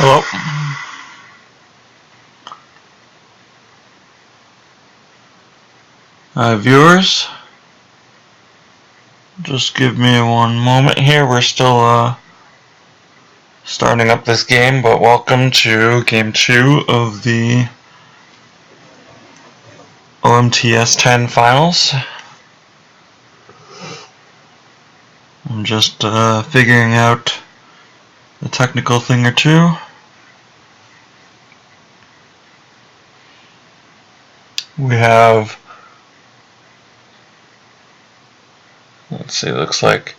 Hello. Viewers, just give me one moment here. We're still starting up this game, but welcome to game 2 of the OMTS 10 finals. I'm just figuring out a technical thing or two. We have, let's see, looks like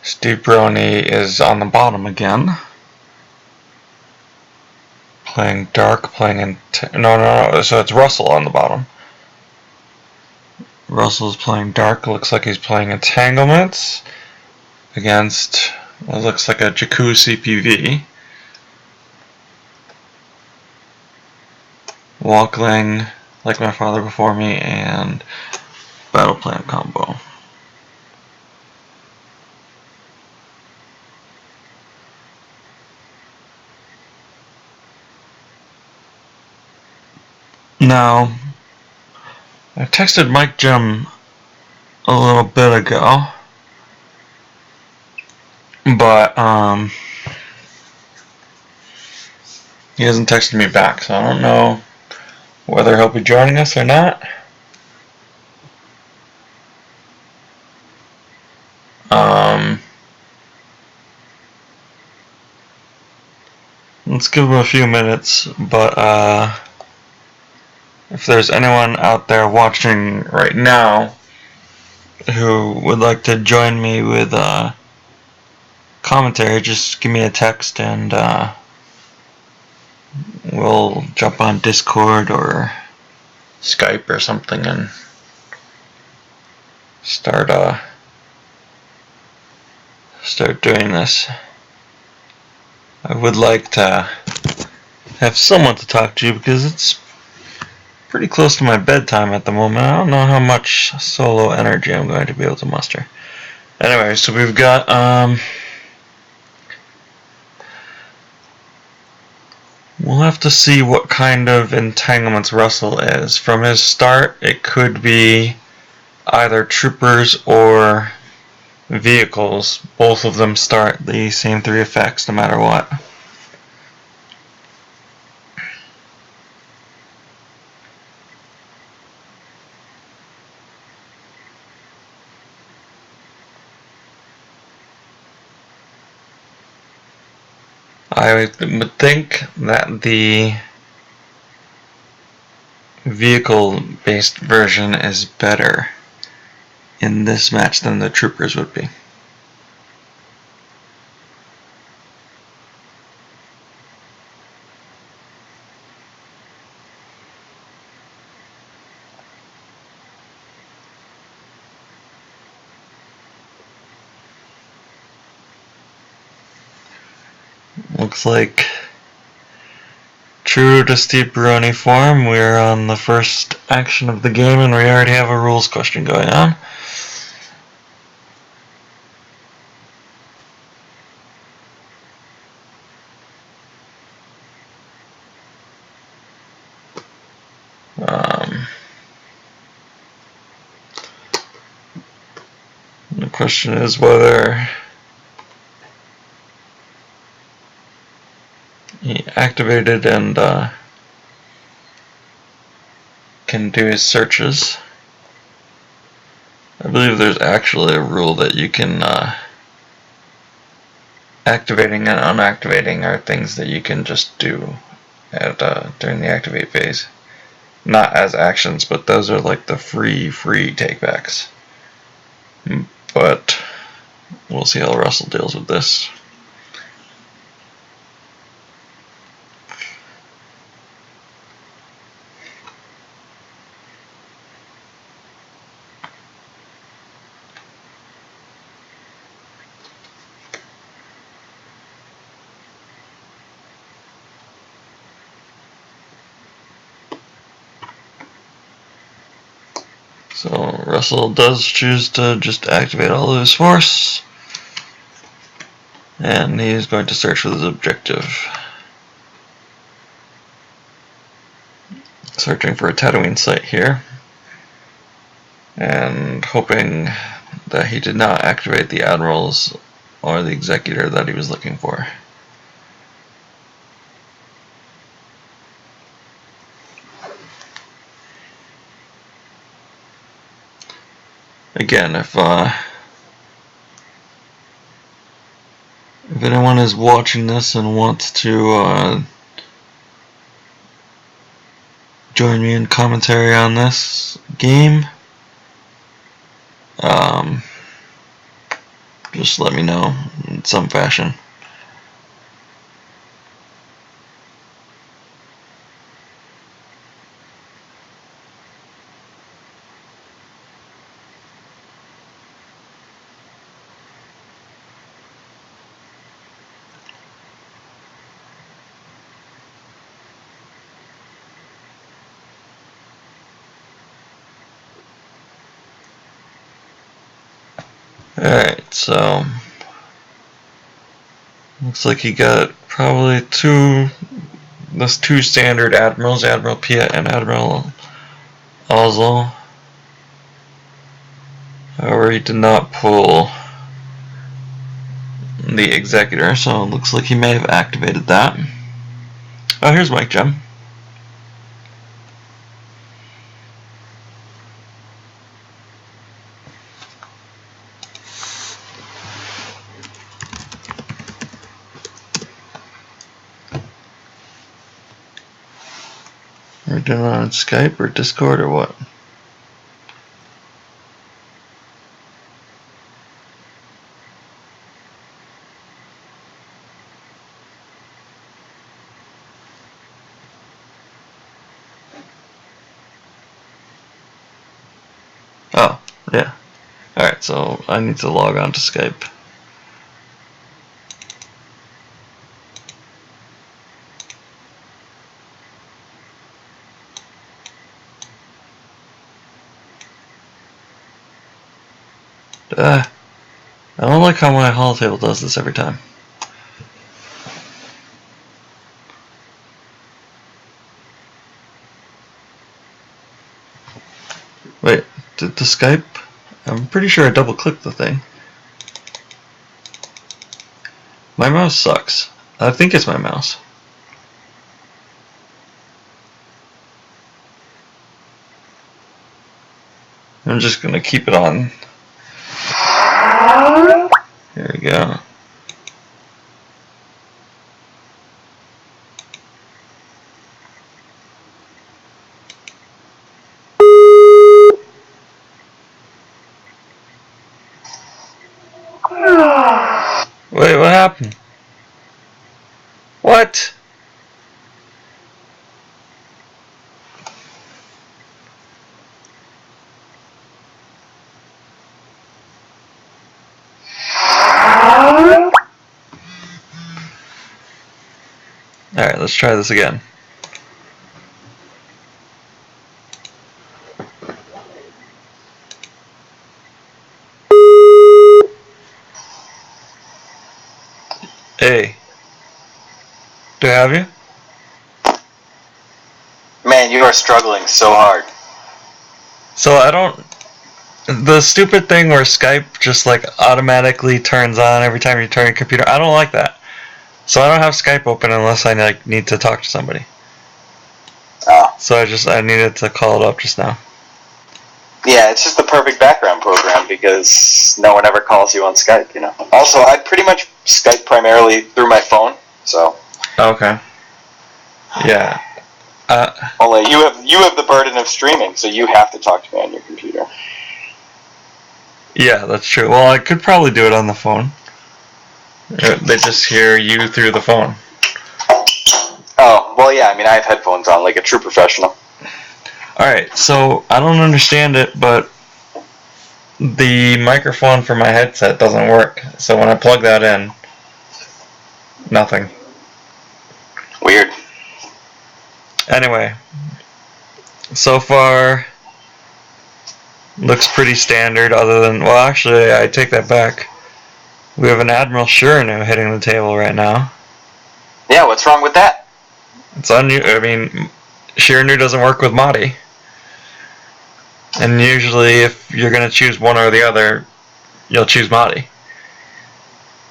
Steve Baroni is on the bottom again. Playing dark, playing no, so it's Russel on the bottom. Russel's playing dark, looks like he's playing entanglements against what looks like a Chou CPV. Walkling, like my father before me, and battle plan combo. Now, I texted Mike Jim a little bit ago, but he hasn't texted me back, so I don't know whether he'll be joining us or not. Let's give him a few minutes, but if there's anyone out there watching right now who would like to join me with commentary, just give me a text and we'll jump on Discord or Skype or something and start doing this. I would like to have someone to talk to because it's pretty close to my bedtime at the moment. I don't know how much solo energy I'm going to be able to muster. Anyway, so we've got we'll have to see what kind of entanglements Russel is. From his start, it could be either troopers or vehicles. Both of them start the same 3 effects no matter what. I would think that the vehicle-based version is better in this match than the troopers would be. Looks like, true to Steve Baroni form, we're on the first action of the game and we already have a rules question going on. The question is whether he activated and can do his searches. I believe there's actually a rule that you can activating and unactivating are things that you can just do at during the activate phase. Not as actions, but those are like the free takebacks. But we'll see how Russel deals with this. So Russel does choose to just activate all of his force, and he is going to search for his objective. searching for a Tatooine site here, and hoping that he did not activate the admirals or the executor that he was looking for. Again, if anyone is watching this and wants to join me in commentary on this game, just let me know in some fashion. Alright, so looks like he got probably two standard admirals, Admiral Piet and Admiral Ozzel. However, he did not pull the executor, so it looks like he may have activated that. Oh, here's Mike Gem. Are we doing it on Skype or Discord or what? Oh, yeah. Alright, so I need to log on to Skype. I don't like how my holotail does this every time. Wait, did the Skype? I'm pretty sure I double clicked the thing. My mouse sucks. I think it's my mouse. I'm just gonna keep it on. Here we go. Wait, what happened? What? Alright, let's try this again. Hey. Do I have you? Man, you are struggling so hard. So I don't... The stupid thing where Skype just like automatically turns on every time you turn your computer, I don't like that. So I don't have Skype open unless I like need to talk to somebody. Oh. So I needed to call it up just now. Yeah, it's just the perfect background program because no one ever calls you on Skype, you know. Also, I pretty much Skype primarily through my phone, so. Okay. Yeah. Only you have the burden of streaming, so you have to talk to me on your computer. Yeah, that's true. Well, I could probably do it on the phone. They just hear you through the phone. Oh, well, yeah, I mean, I have headphones on like a true professional. Alright, so I don't understand it, but the microphone for my headset doesn't work. So when I plug that in, nothing. Weird. Anyway, so far looks pretty standard other than, well, actually, I take that back. We have an Admiral Shurinu hitting the table right now. Yeah, what's wrong with that? It's unusual. I mean, Shiranu doesn't work with Mahdi. And usually, if you're going to choose one or the other, you'll choose Mahdi.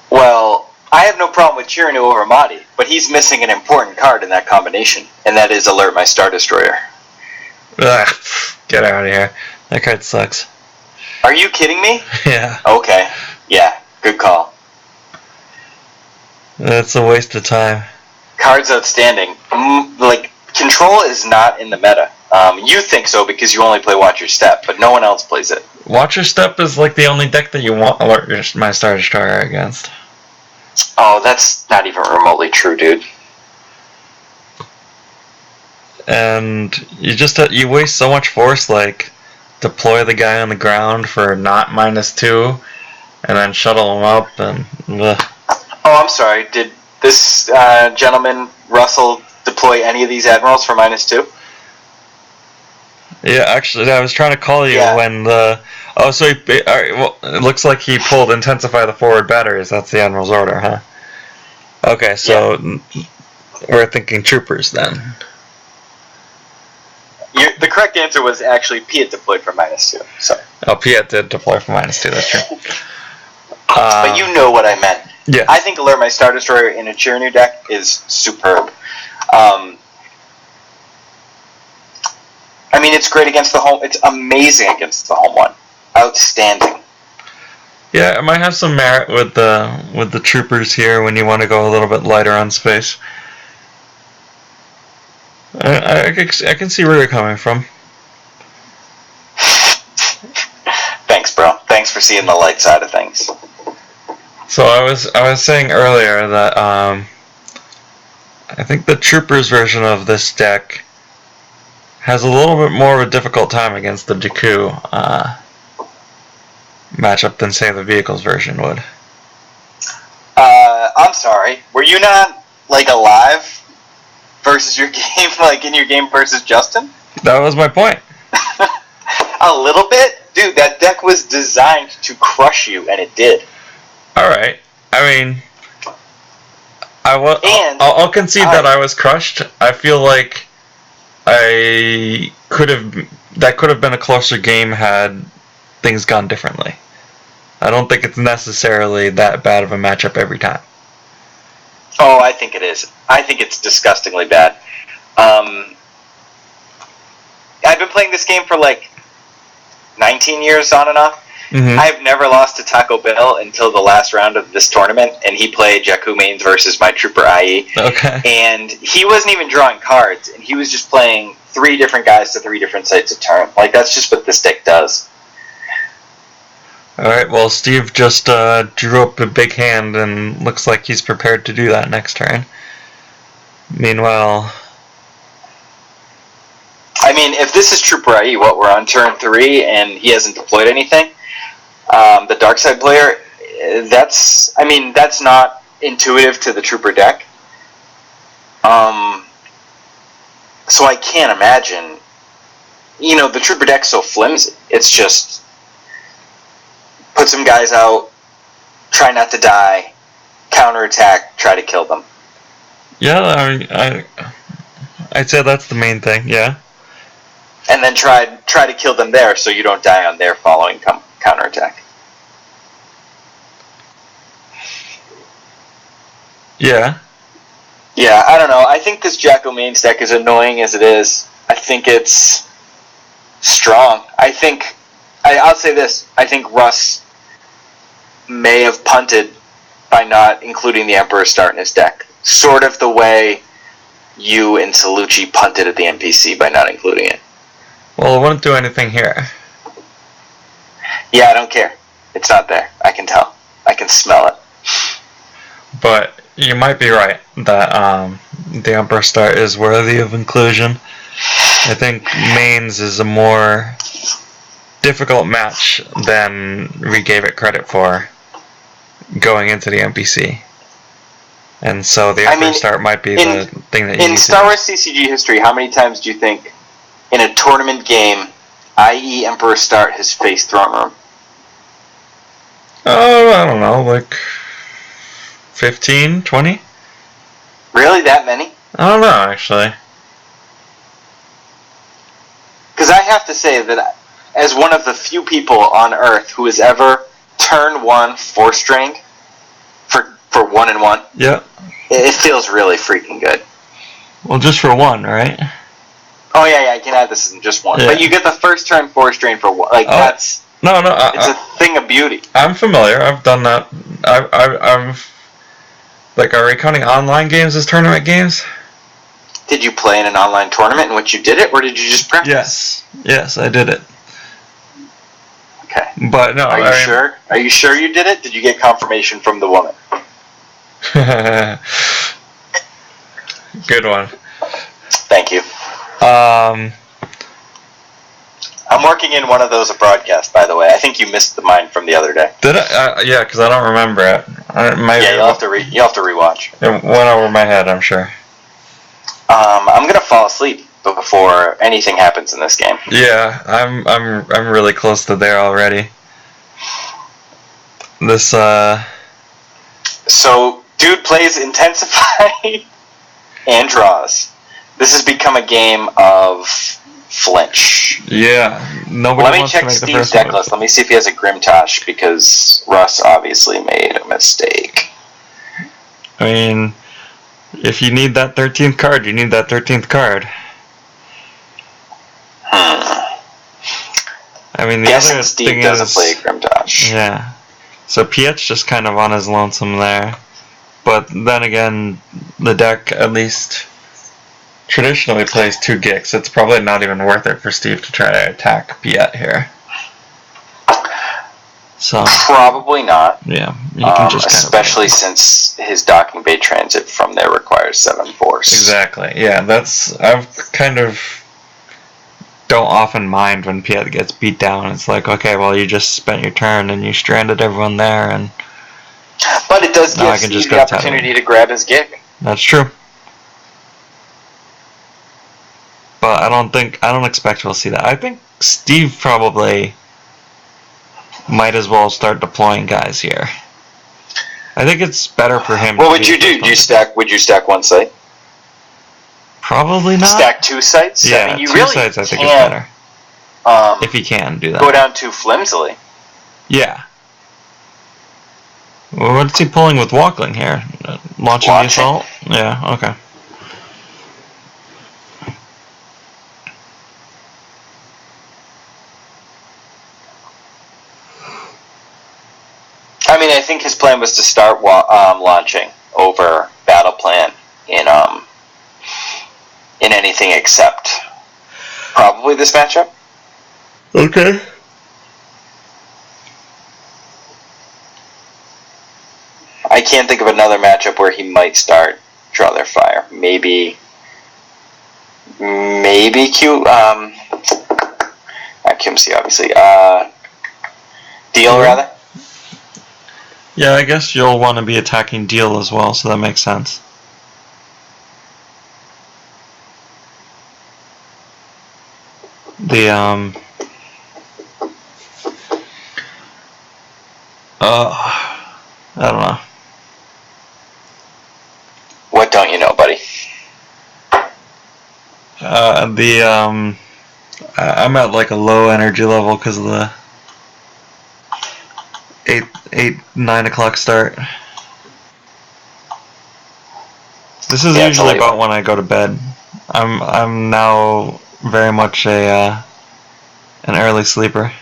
Well, I have no problem with Chirinu over Mahdi, but he's missing an important card in that combination, and that is Alert My Star Destroyer. Ugh, get out of here. That card sucks. Are you kidding me? Yeah. Okay. Yeah, good call. That's a waste of time. Card's outstanding. Like, Control is not in the meta. You think so because you only play Watch Your Step, but no one else plays it. Watch Your Step is like the only deck that you want Alert My Star Destroyer against. Oh, that's not even remotely true, dude. And you waste so much force, like deploy the guy on the ground for not -2, and then shuttle him up, and ugh. Oh, I'm sorry. Did this gentleman, Russell, deploy any of these admirals for -2? Yeah, actually, I was trying to call you when the... Oh, so alright, well, it looks like he pulled Intensify the Forward Batteries. That's the Admiral's order, huh? Okay, so we're thinking troopers then. The correct answer was actually Piet deployed for -2. So. Oh, Piet did deploy for -2, that's true. But you know what I meant. Yes. I think Alert My Star Destroyer in a Chirinu deck is superb. I mean, it's great against the home. It's amazing against the home one. Outstanding. Yeah, it might have some merit with the troopers here when you want to go a little bit lighter on space. I can see where you're coming from. Thanks, bro. Thanks for seeing the light side of things. So I was saying earlier that I think the troopers version of this deck has a little bit more of a difficult time against the Jakku matchup than, say, the vehicles version would. I'm sorry. Were you not, like, alive versus your game, like, in your game versus Justin? That was my point. A little bit? Dude, that deck was designed to crush you, and it did. Alright. I mean, I'll concede that I was crushed. I feel like that could have been a closer game had things gone differently. I don't think it's necessarily that bad of a matchup every time. Oh, I think it is. I think it's disgustingly bad. I've been playing this game for like 19 years on and off. Mm-hmm. I've never lost to Taco Bell until the last round of this tournament, and he played Jakku mains versus my Trooper IE. Okay. And he wasn't even drawing cards, and he was just playing 3 different guys to 3 different sites a turn. Like, that's just what this deck does. Alright, well, Steve just drew up a big hand and looks like he's prepared to do that next turn. Meanwhile... I mean, if this is Trooper IE, we're on turn 3 and he hasn't deployed anything, the dark side player, that's not intuitive to the Trooper deck. So I can't imagine, the Trooper deck's so flimsy. It's just put some guys out, try not to die, counterattack, try to kill them. Yeah, I'd say that's the main thing, yeah. And then try to kill them there so you don't die on their following counterattack. Yeah. Yeah, I don't know. I think this Jakku mains deck, as annoying as it is, I think it's strong. I'll say this. I think Russ may have punted by not including the Emperor's Start in his deck. Sort of the way you and Salucci punted at the NPC by not including it. Well, it wouldn't do anything here. Yeah, I don't care. It's not there. I can tell. I can smell it. But you might be right that the Emperor Star is worthy of inclusion. I think mains is a more difficult match than we gave it credit for going into the NPC. And so the Emperor Star might be the thing that you need in Star Wars CCG history, how many times do you think in a tournament game, i.e. Emperor Start has faced Throne Room? Oh, I don't know, like 15, 20? Really, that many? I don't know, actually. I have to say that as one of the few people on Earth who has ever turn 1 4-string for 1-1. Yeah. It feels really freaking good. Well, just for one, right? Oh yeah, I can add this in just one. Yeah. But you get the first turn 4-string for one. Like that's it's a thing of beauty. I'm familiar. I've done that. I've like, are we counting online games as tournament games? Did you play in an online tournament in which you did it, or did you just practice? Yes, I did it. Okay. But no, Are you sure? Are you sure you did it? Did you get confirmation from the woman? Good one. Thank you. I'm working in one of those broadcasts, by the way. I think you missed the mine from the other day. Did I? Yeah, because I don't remember it. You'll have to rewatch. It went over my head, I'm sure. I'm gonna fall asleep before anything happens in this game. Yeah, I'm really close to there already. This So, dude plays Intensify and draws. This has become a game of flinch. Yeah, nobody Let me wants check to make Steve's the first deck list. Let me see if he has a Grimtosh, because Russ obviously made a mistake. I mean, if you need that 13th card, you need that 13th card. I mean, the other Steve thing doesn't is, play Grimtosh. Yeah. So Piet's just kind of on his lonesome there. But then again, the deck at least traditionally plays 2 Gix. It's probably not even worth it for Steve to try to attack Piet here. So probably not. Yeah, you can just especially since his docking bay transit from there requires 7 force. Exactly. Yeah, I've kind of don't often mind when Piet gets beat down. It's like, okay, well, you just spent your turn and you stranded everyone there, and but it does give Steve the opportunity to grab his gig. That's true. But I don't expect we'll see that. I think Steve probably might as well start deploying guys here. I think it's better for him. What would you do? Would you stack one site? Probably not. Stack 2 sites? Yeah, I mean, 2 sites I think is better. If he can do that. Go down too flimsily. Yeah. Well, what's he pulling with Walkling here? Launching the assault? Yeah, okay. I mean, I think his plan was to start launching over battle plan in anything except probably this matchup. Okay. I can't think of another matchup where he might start Draw Their Fire. Maybe Q. Not QMC, obviously. Deal, rather. Yeah, I guess you'll want to be attacking Deal as well, so that makes sense. I don't know. What don't you know, buddy? I'm at like a low energy level because of the 9 o'clock start. This is usually about when I go to bed. I'm now very much an early sleeper.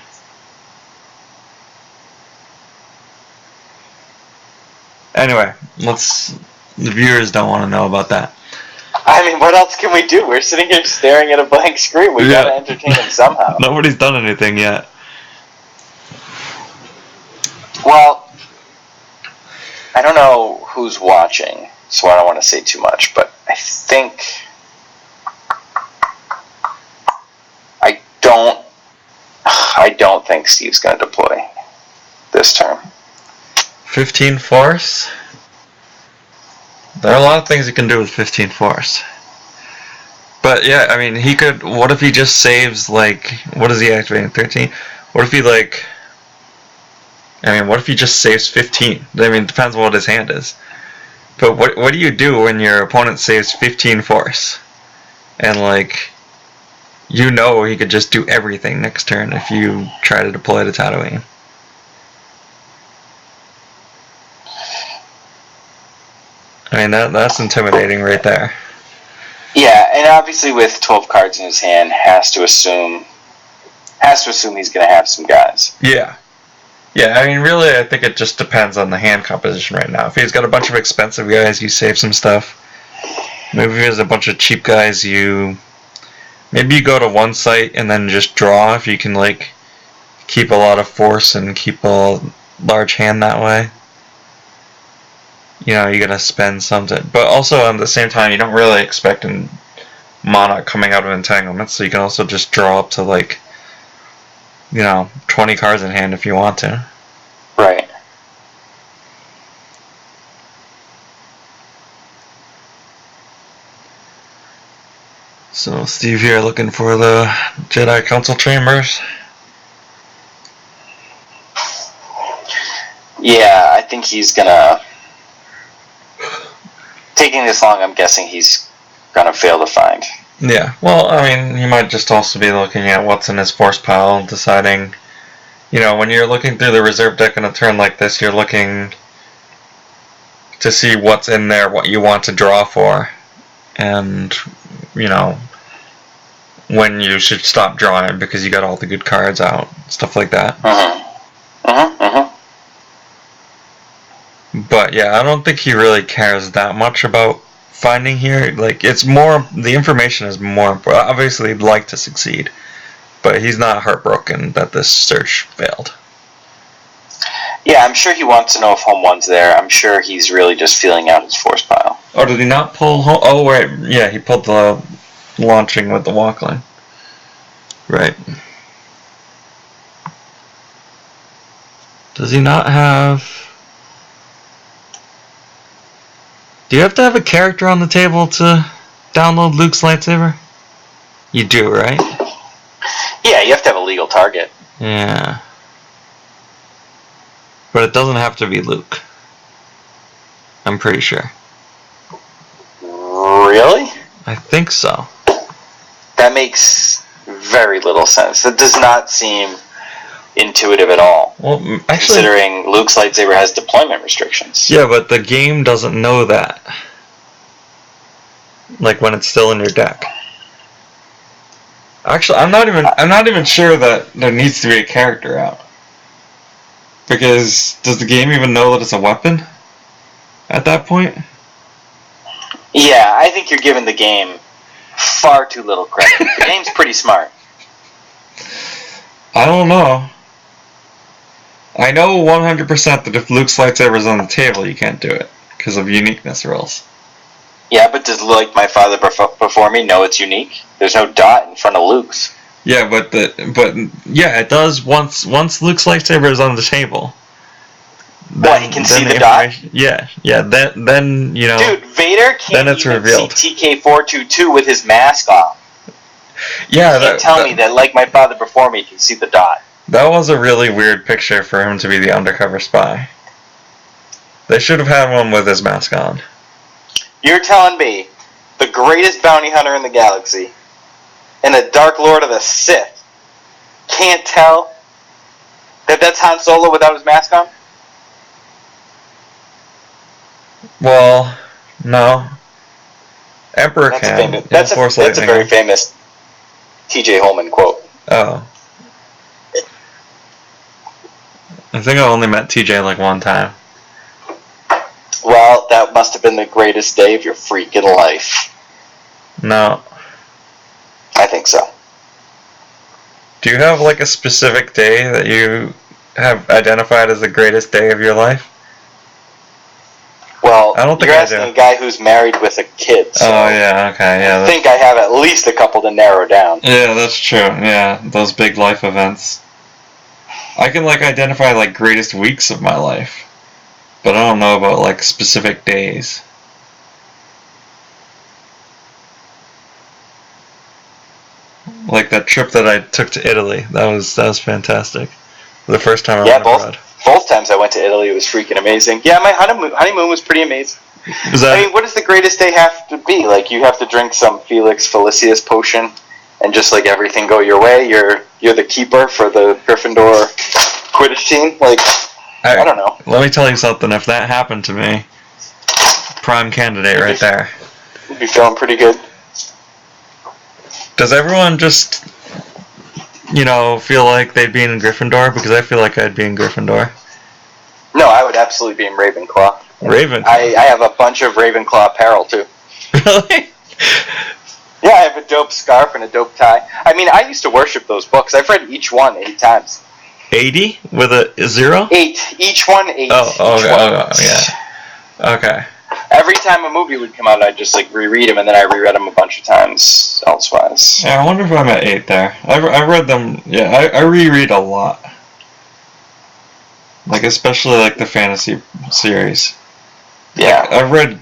Anyway, the viewers don't want to know about that. I mean, what else can we do? We're sitting here staring at a blank screen. We gotta entertain them somehow. Nobody's done anything yet. Well, I don't know who's watching, so I don't want to say too much, but I don't think Steve's gonna deploy this turn. 15 force? There are a lot of things you can do with 15 force. But yeah, I mean, he could. What if he just saves, like, what is he activating? 13? What if he, like. I mean, what if he just saves 15? I mean, it depends on what his hand is. But what do you do when your opponent saves 15 force? And, like. you know he could just do everything next turn if you try to deploy to Tatooine. I mean, that's intimidating right there. Yeah, and obviously with 12 cards in his hand, has to assume he's going to have some guys. Yeah. Yeah, I mean, really, I think it just depends on the hand composition right now. If he's got a bunch of expensive guys, you save some stuff. Maybe if he has a bunch of cheap guys, maybe you go to one site and then just draw if you can, like, keep a lot of force and keep a large hand that way. You know, you gotta spend something. But also, at the same time, you don't really expect Monarch coming out of entanglement, so you can also just draw up to, like, 20 cards in hand if you want to. Right. So, Steve here looking for the Jedi Council Chambers. Yeah, I think he's gonna... Taking this long, I'm guessing he's gonna fail to find. Yeah, well, I mean, he might just also be looking at what's in his force pile, deciding, when you're looking through the reserve deck on a turn like this, you're looking to see what's in there, what you want to draw for, and, when you should stop drawing because you got all the good cards out, stuff like that. But yeah, I don't think he really cares that much about finding here. Like, it's more, the information is more important. Obviously, he'd like to succeed, but he's not heartbroken that this search failed. Yeah, I'm sure he wants to know if home one's there. I'm sure he's really just feeling out his force pile. Oh, did he not pull home? Oh, right. Yeah, he pulled the launching with the walk line. Right. Does he not have... Do you have to have a character on the table to download Luke's lightsaber? You do, right? Yeah, you have to have a legal target. Yeah. But it doesn't have to be Luke. I'm pretty sure. Really? I think so. That makes very little sense. That does not seem intuitive at all. Well, actually, considering Luke's lightsaber has deployment restrictions. Yeah, but the game doesn't know that. Like when it's still in your deck. Actually, I'm not even sure that there needs to be a character out. Because does the game even know that it's a weapon at that point? Yeah, I think you're giving the game far too little credit. The game's pretty smart. I don't know. I know 100% that if Luke's lightsaber is on the table, you can't do it because of uniqueness rules. Yeah, but does like my father before me know it's unique? There's no dot in front of Luke's. Yeah, but yeah, it does once Luke's lightsaber is on the table. Then, he can see the dot? Yeah. Then Dude, Vader can't then it's even revealed. see TK-422 with his mask off. Yeah, you can't tell me that like my father before me can see the dot. That was a really weird picture for him to be the undercover spy. They should have had one with his mask on. You're telling me the greatest bounty hunter in the galaxy and the Dark Lord of the Sith can't tell that that's Han Solo without his mask on? Well, no. Emperor can. That's a very famous T.J. Holman quote. Oh. I think I only met TJ like one time. Well, that must have been the greatest day of your freaking life. No. I think so. Do you have like a specific day that you have identified as the greatest day of your life? Well, I don't think you're asking a guy who's married with a kid. So oh, yeah, okay, yeah. I think I have at least a couple to narrow down. Yeah, that's true. Yeah, those big life events. I can like identify like greatest weeks of my life, but I don't know about like specific days. Like that trip that I took to Italy, that was fantastic. The first time I went abroad. Both times I went to Italy, it was freaking amazing. Yeah, my honeymoon was pretty amazing. I mean, what does the greatest day have to be? Like, you have to drink some Felix Felicius potion and just like everything go your way. You're the keeper for the Gryffindor Quidditch team. Like, I don't know. Let me tell you something. If that happened to me, prime candidate right there. You'd be feeling pretty good. Does everyone just, feel like they'd be in Gryffindor? Because I feel like I'd be in Gryffindor. No, I would absolutely be in Ravenclaw. Ravenclaw? I have a bunch of Ravenclaw apparel, too. Really? Yeah, I have a dope scarf and a dope tie. I mean, I used to worship those books. I've read each one 8 times. 80? With a 0? 8. Each one 8. Yeah. Okay. Every time a movie would come out, I'd just like reread them, and then I reread them a bunch of times elsewise. Yeah, I wonder if I'm at 8 there. I read them. Yeah, I reread a lot. Like especially like the fantasy series. Yeah. Like, I've read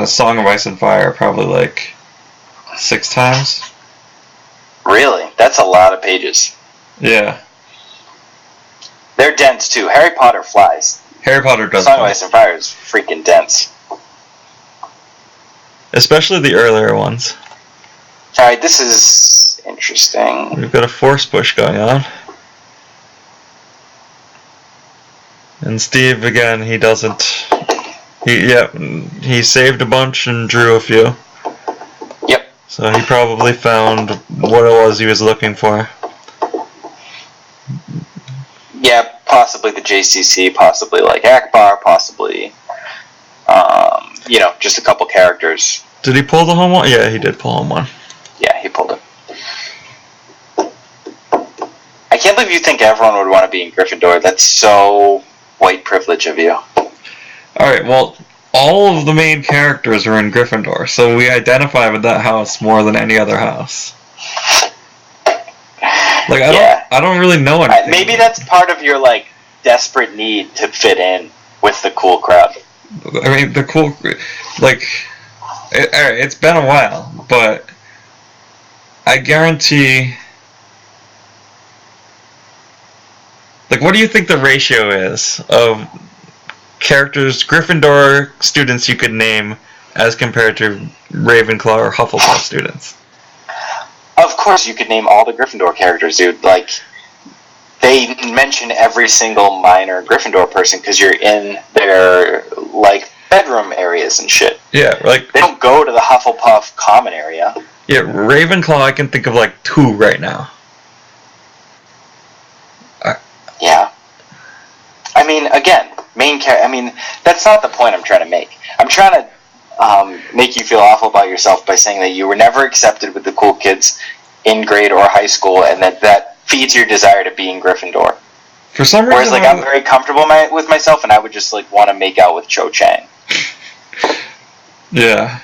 Song of Ice and Fire probably like 6 times. Really? That's a lot of pages. Yeah. They're dense too. Harry Potter flies. Harry Potter does. Song of Ice and Fire is freaking dense. Especially the earlier ones. Alright, this is interesting. We've got a force push going on. And Steve, again, he doesn't... He saved a bunch and drew a few. Yep. So he probably found what it was he was looking for. Yeah, possibly the JCC, possibly like Akbar, possibly, just a couple characters. Did he pull the home one? Yeah, he did pull home one. Yeah, he pulled it. I can't believe you think everyone would want to be in Gryffindor. That's so white privilege of you. Alright, well, all of the main characters are in Gryffindor, so we identify with that house more than any other house. Like, I don't really know anything. Maybe that's part of your, like, desperate need to fit in with the cool crowd. I mean, the cool... Like... Alright, it's been a while, but... I guarantee... Like, what do you think the ratio is of characters, Gryffindor students you could name as compared to Ravenclaw or Hufflepuff students? Of course you could name all the Gryffindor characters, dude. Like, they mention every single minor Gryffindor person because you're in their, like, bedroom areas and shit. Yeah, like... They don't go to the Hufflepuff common area. Yeah, Ravenclaw I can think of, like, 2 right now. Yeah. I mean, again, main character... I mean, that's not the point I'm trying to make. I'm trying to make you feel awful about yourself by saying that you were never accepted with the cool kids in grade or high school, and that feeds your desire to be in Gryffindor. For some reason... Whereas, like, I'm very comfortable with myself, and I would just, like, want to make out with Cho Chang. Yeah.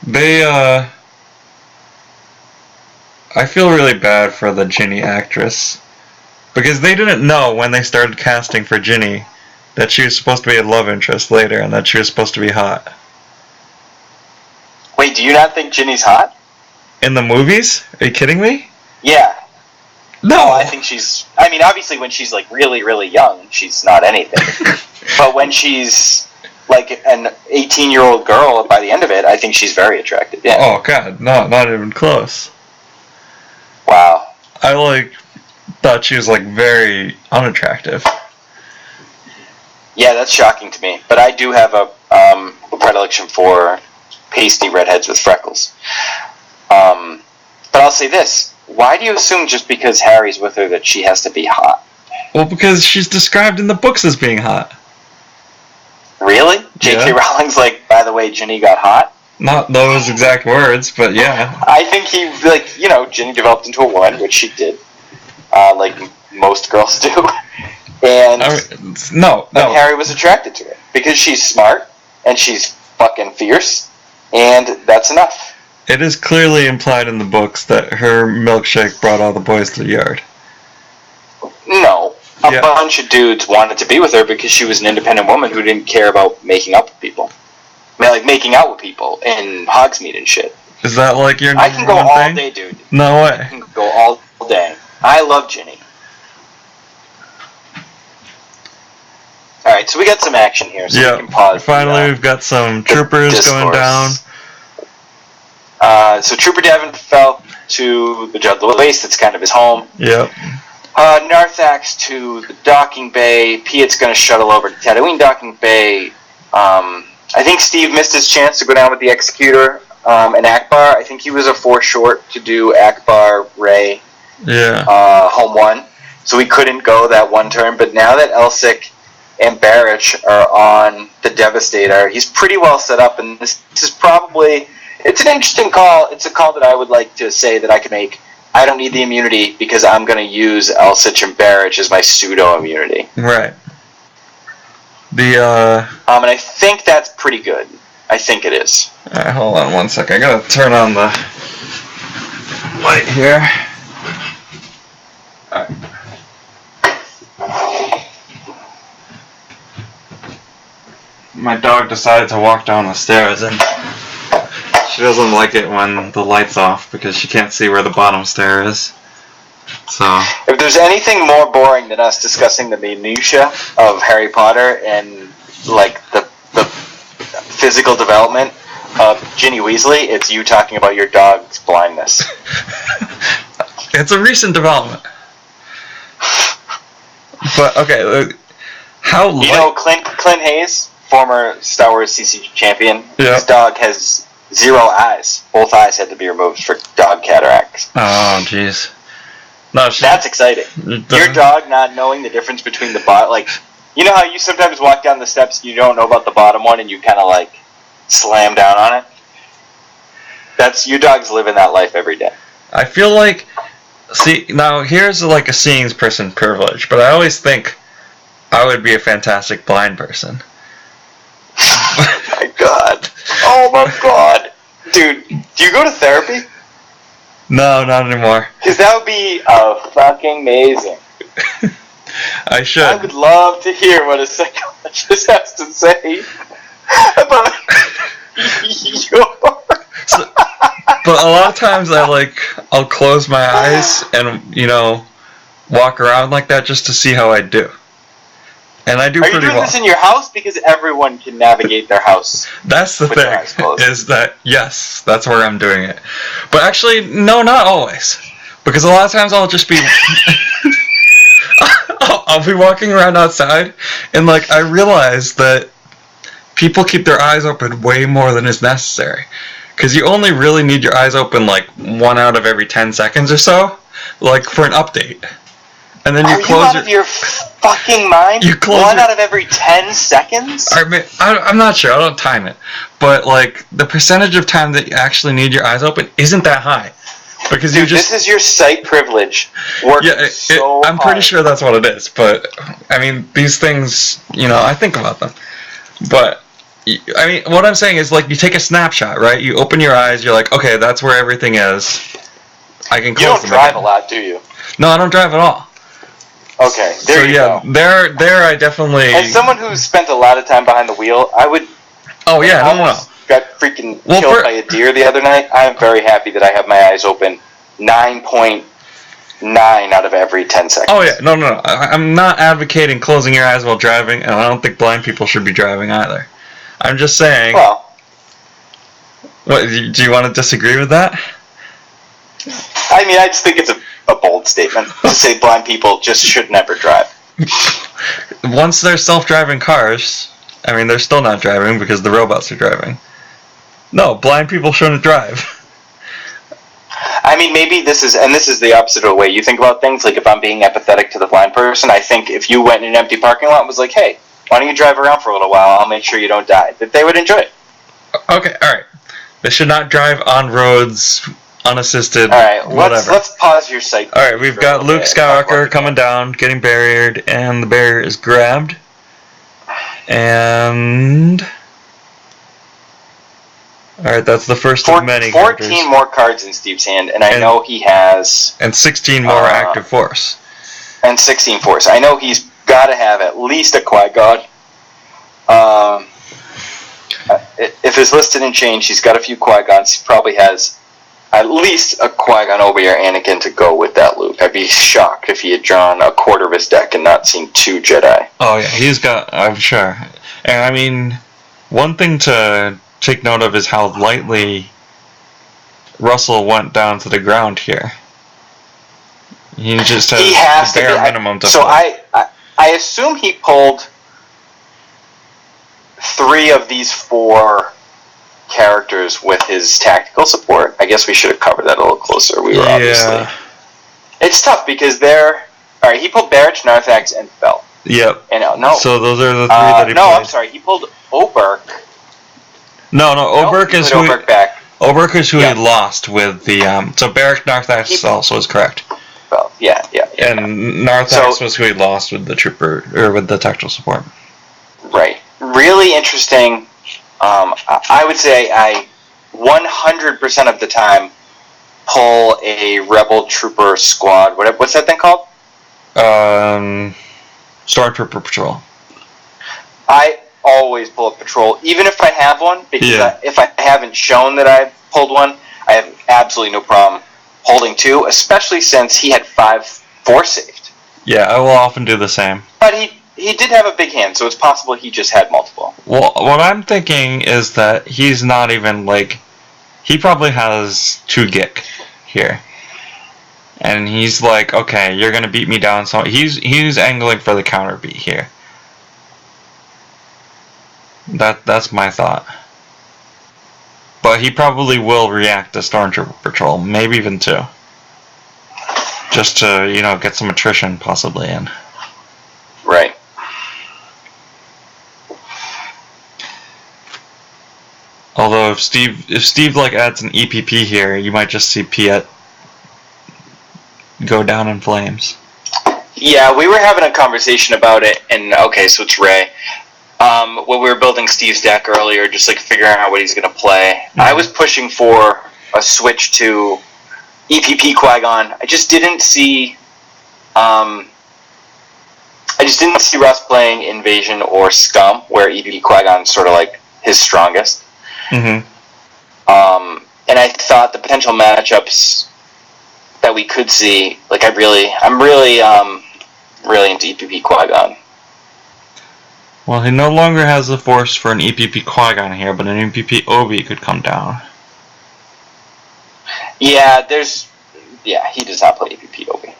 They, I feel really bad for the Ginny actress. Because they didn't know when they started casting for Ginny that she was supposed to be a love interest later and that she was supposed to be hot. Wait, do you not think Ginny's hot? In the movies? Are you kidding me? Yeah. No! I think she's... I mean, obviously when she's, like, really, really young, she's not anything. But when she's, like, an 18-year-old girl by the end of it, I think she's very attractive, yeah. Oh, God. No, not even close. Wow. I, like... thought she was like very unattractive. Yeah, that's shocking to me. But I do have a predilection for pasty redheads with freckles. But I'll say this: why do you assume just because Harry's with her that she has to be hot? Well, because she's described in the books as being hot. Really? J.K. Rowling's like, by the way, Ginny got hot. Not those exact words, but yeah. I think he Ginny developed into a woman, which she did. Like most girls do. And no. Harry was attracted to her because she's smart and she's fucking fierce, and that's enough. It is clearly implied in the books that her milkshake brought all the boys to the yard. No. A bunch of dudes wanted to be with her because she was an independent woman who didn't care about making up with people. I mean, like making out with people in Hogsmeade and shit. Is that like your number I can go one all thing? day, dude. No way. I can go all day. I love Ginny. Alright, so we got some action here, so we can pause. Finally, we've got some troopers going down. So Trooper Devon fell to the Judlow Waste. That's kind of his home. Yep. Narthax to the docking bay. Piet's going to shuttle over to Tatooine docking bay. I think Steve missed his chance to go down with the Executor and Akbar. I think he was a 4 short to do Akbar, Ray, home 1. So he couldn't go that one turn. But now that Elsic and Barrich are on the Devastator, he's pretty well set up. And this is probably... It's an interesting call. It's a call that I would like to say that I could make. I don't need the immunity because I'm going to use Elsich and Barrich as my pseudo-immunity. Right. And I think that's pretty good. I think it is. Alright, hold on one second. I gotta turn on the light here. Alright. My dog decided to walk down the stairs and she doesn't like it when the light's off because she can't see where the bottom stair is. So if there's anything more boring than us discussing the minutia of Harry Potter and like the physical development of Ginny Weasley, it's you talking about your dog's blindness. It's a recent development. But okay, how you know Clint Hayes, former Star Wars CC champion, his dog has 0 eyes. Both eyes had to be removed for dog cataracts. Oh, jeez. No, that's exciting. Your dog not knowing the difference between the bottom, like, you know how you sometimes walk down the steps and you don't know about the bottom one and you kind of like slam down on it? That's, your dog's living that life every day. I feel like, see, now here's like a seeing person privilege, but I always think I would be a fantastic blind person. Oh my god. Oh my god. Dude, do you go to therapy? No, not anymore. Because that would be fucking amazing. I should. I would love to hear what a psychologist has to say about your... But a lot of times I'll close my eyes and, walk around like that just to see how I do. And I do pretty well. Are you doing this in your house? Because everyone can navigate their house. That's the thing, is that, yes, that's where I'm doing it. But actually, no, not always. Because a lot of times I'll just be... I'll be walking around outside, and, I realize that people keep their eyes open way more than is necessary. Because you only really need your eyes open, 1 out of every 10 seconds or so, for an update. And then you close out of your fucking mind? You close 1 out of every 10 seconds? I'm not sure. I don't time it. But, the percentage of time that you actually need your eyes open isn't that high. Because Dude, this is your sight privilege working I'm pretty sure that's what it is. But, these things, I think about them. But, what I'm saying is, you take a snapshot, right? You open your eyes, you're like, okay, that's where everything is. I can close them. You don't drive a lot, do you? No, I don't drive at all. Okay, there you go. There I definitely... As someone who's spent a lot of time behind the wheel, I would... Oh, yeah, no. Got freaking killed by a deer the other night. I am very happy that I have my eyes open 9.9 out of every 10 seconds. Oh, yeah, no. I'm not advocating closing your eyes while driving, and I don't think blind people should be driving either. I'm just saying... Well... What, do you want to disagree with that? I just think it's a bold statement to say blind people just should never drive. Once they're self-driving cars, they're still not driving because the robots are driving. No, blind people shouldn't drive. Maybe this is the opposite of the way you think about things. If I'm being empathetic to the blind person, I think if you went in an empty parking lot and was like, hey, why don't you drive around for a little while, I'll make sure you don't die, that they would enjoy it. Okay, alright. They should not drive on roads... unassisted, alright, whatever. Let's pause your sight. Alright, we've got Luke Skywalker coming down, getting barriered, and the barrier is grabbed. And... Alright, that's the first of many 14 characters. more cards in Steve's hand, and I know he has... And 16 more active force. And 16 force. I know he's got to have at least a Qui-Gon. If it's listed in change, he's got a few Qui-Gons. He probably has at least a Qui-Gon, Obi-Wan, Anakin to go with that Luke. I'd be shocked if he had drawn a quarter of his deck and not seen 2 Jedi. Oh yeah, he's got, I'm sure. And one thing to take note of is how lightly Russel went down to the ground here. He just has He has the to bare be. minimum to So pull. I assume he pulled 3 of these 4 characters with his tactical support. I guess we should have covered that a little closer. We were obviously. It's tough because they're. Alright, he pulled Barrich, Narthax, and Fell. Yep. And So those are the 3 that he no, played. I'm sorry. He pulled Oberk. No, Oberk is who. Back. Oberk is who he lost with the. So Barrich Narthax also is correct. Well, yeah. And Narthax was who he lost with the trooper or with the tactical support. Right. Really interesting. I would say I 100% of the time pull a rebel trooper squad. What's that thing called? Stormtrooper patrol. I always pull a patrol, even if I have one, because if I haven't shown that I've pulled one, I have absolutely no problem holding 2, especially since he had 5 force saved. Yeah, I will often do the same. But he did have a big hand, so it's possible he just had multiple. Well, what I'm thinking is that he's not even he probably has 2 Gik here. And he's like, okay, you're gonna beat me down, so he's angling for the counter beat here. That's my thought. But he probably will react to Stormtrooper Patrol, maybe even 2. Just to, get some attrition possibly in. Right. Although if Steve adds an EPP here, you might just see Piet go down in flames. Yeah, we were having a conversation about it, and okay, so it's Ray. When we were building Steve's deck earlier, just figuring out what he's going to play. Mm-hmm. I was pushing for a switch to EPP Qui-Gon. I just didn't see Russ playing Invasion or Scum, where EPP Qui-Gon's sort of his strongest. Mm-hmm. And I thought the potential matchups that we could see, I'm really into EPP Qui-Gon. Well, he no longer has the force for an EPP Qui-Gon here, but an EPP Obi could come down. Yeah, he does not play EPP Obi.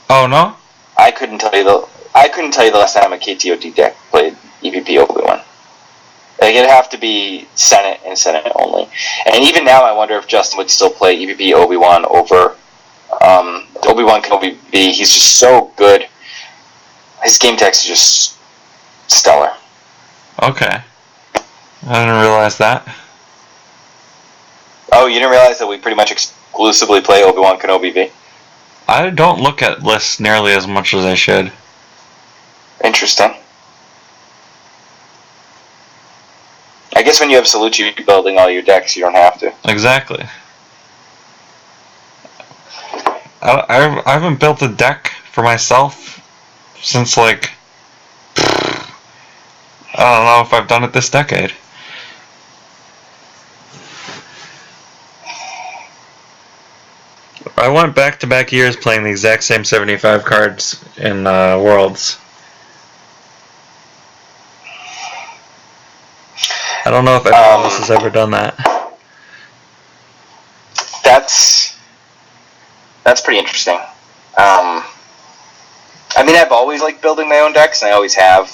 Oh no? I couldn't tell you the last time a KTOD deck played EPP Obi-Wan. It'd have to be Senate and Senate only. And even now, I wonder if Justin would still play EPP Obi-Wan over Obi-Wan Kenobi B. He's just so good. His game text is just stellar. Okay. I didn't realize that. Oh, you didn't realize that we pretty much exclusively play Obi-Wan Kenobi V? I don't look at lists nearly as much as I should. Interesting. I guess when you have Salucci building all your decks, you don't have to. Exactly. I haven't built a deck for myself since I don't know if I've done it this decade. I went back-to-back years playing the exact same 75 cards in Worlds. I don't know if anyone else has ever done that. That's pretty interesting. I've always liked building my own decks, and I always have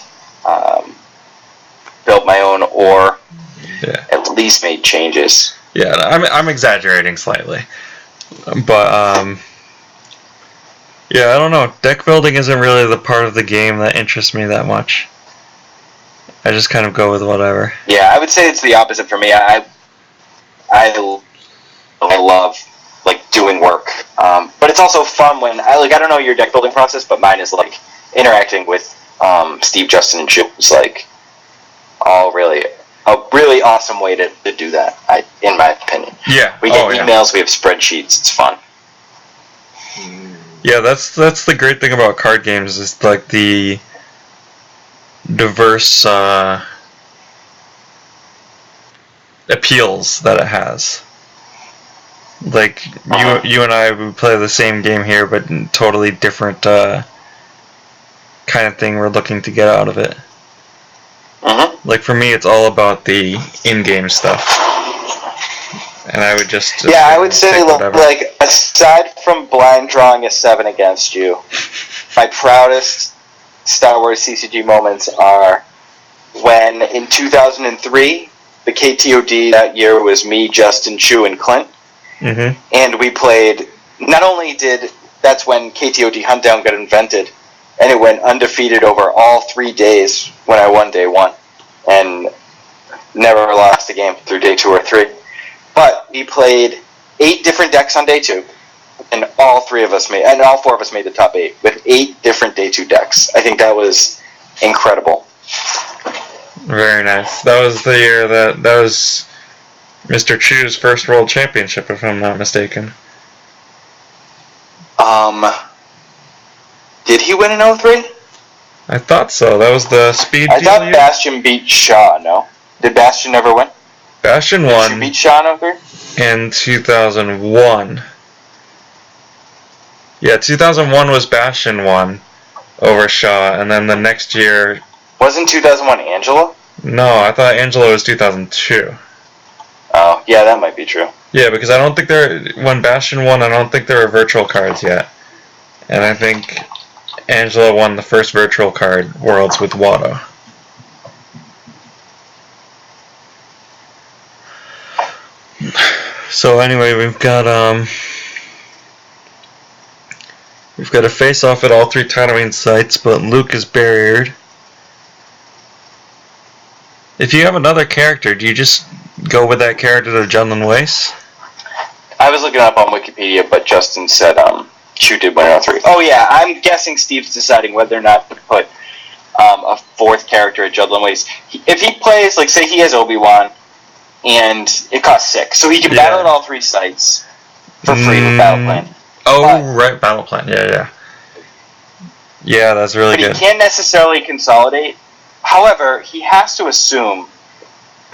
built my own or at least made changes. Yeah, I'm exaggerating slightly. But, I don't know. Deck building isn't really the part of the game that interests me that much. I just kind of go with whatever. Yeah, I would say it's the opposite for me. I love doing work, but it's also fun when I don't know your deck building process, but mine is interacting with Steve, Justin, and Chou. It's a really awesome way to do that. In my opinion. Yeah. We get emails. We have spreadsheets. It's fun. Yeah, that's the great thing about card games is the diverse appeals that it has. You and I would play the same game here, but totally different kind of thing we're looking to get out of it. Mm-hmm. For me, it's all about the in-game stuff, and I would just Yeah, I would say, take whatever. like, aside from blind drawing a 7 against you, my proudest Star Wars CCG moments are when, in 2003, the KTOD that year was me, Justin, Chou, and Clint. Mm-hmm. And we played, not only that's when KTOD Huntdown got invented, and it went undefeated over all 3 days when I won day 1, and never lost a game through day 2 or 3. But we played 8 different decks on day 2, and all 4 of us made the top 8 with 8 different day 2 decks. I think that was incredible. Very nice. That was the year that was Mr. Chou's first World Championship, if I'm not mistaken. Did he win in 03? I thought so. That was the speed I deal thought year? Bastion beat Shaw, no? Did Bastion never win? Bastion Did won you beat Shaw in 03? in 2001. Yeah, 2001 was Bastion won over Shaw, and then the next year... Wasn't 2001 Angela? No, I thought Angela was 2002. Oh, yeah, that might be true. Yeah, because I don't think when Bastion won, I don't think there were virtual cards yet. And I think Angela won the first virtual card Worlds with Watto. So anyway, we've got a face-off at all 3 Tatooine sites, but Luke is barriered. If you have another character, do you just go with that character to Jundland Waste? I was looking up on Wikipedia, but Justin said Chou did win in 03. Oh yeah, I'm guessing Steve's deciding whether or not to put a 4th character at Jundland Waste. If he plays, like, say he has Obi-Wan, and it costs 6, so he can battle at all 3 sites for free with Battle Plan. Right, Battle Plan. Yeah. Yeah, that's really good. But he can't necessarily consolidate. However, he has to assume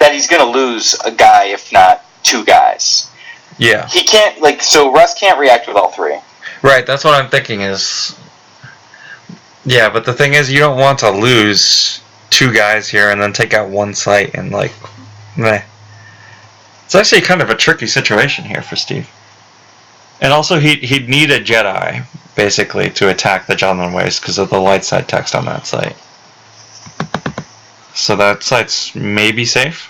that he's going to lose a guy, if not 2 guys. Yeah. He can't, so Russ can't react with all 3. Right, that's what I'm thinking is... Yeah, but the thing is, you don't want to lose 2 guys here and then take out 1 site and, meh. It's actually kind of a tricky situation here for Steve. And also, he'd need a Jedi, basically, to attack the Jundland Waste because of the light side text on that site. So that site's maybe safe.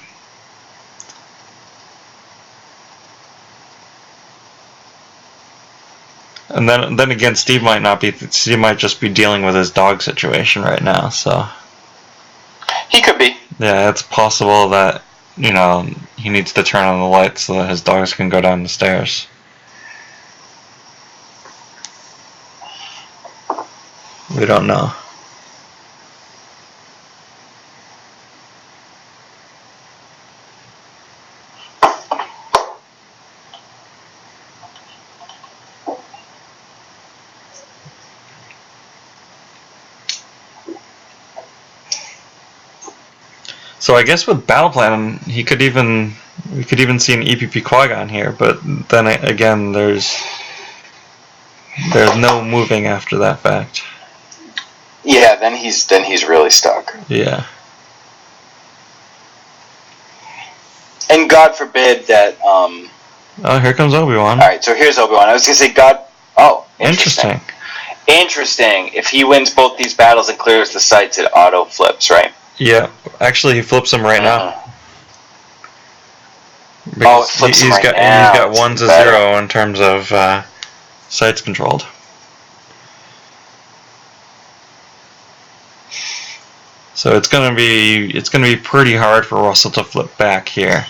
And then again, Steve might just be dealing with his dog situation right now, so... He could be. Yeah, it's possible that, he needs to turn on the lights so that his dogs can go down the stairs. We don't know. So I guess with Battle Plan, we could even see an EPP Qui-Gon here, but then again, there's no moving after that fact. Yeah, then he's really stuck. Yeah. And God forbid that. Oh, here comes Obi-Wan. All right, so here's Obi-Wan. I was gonna say God. Oh, Interesting. Interesting. If he wins both these battles and clears the sites, it auto flips, right? Yeah, actually, he flips them right now. Oh, it flips him right now. He's got 1 to 0 in terms of sites controlled. So it's gonna be pretty hard for Russell to flip back here.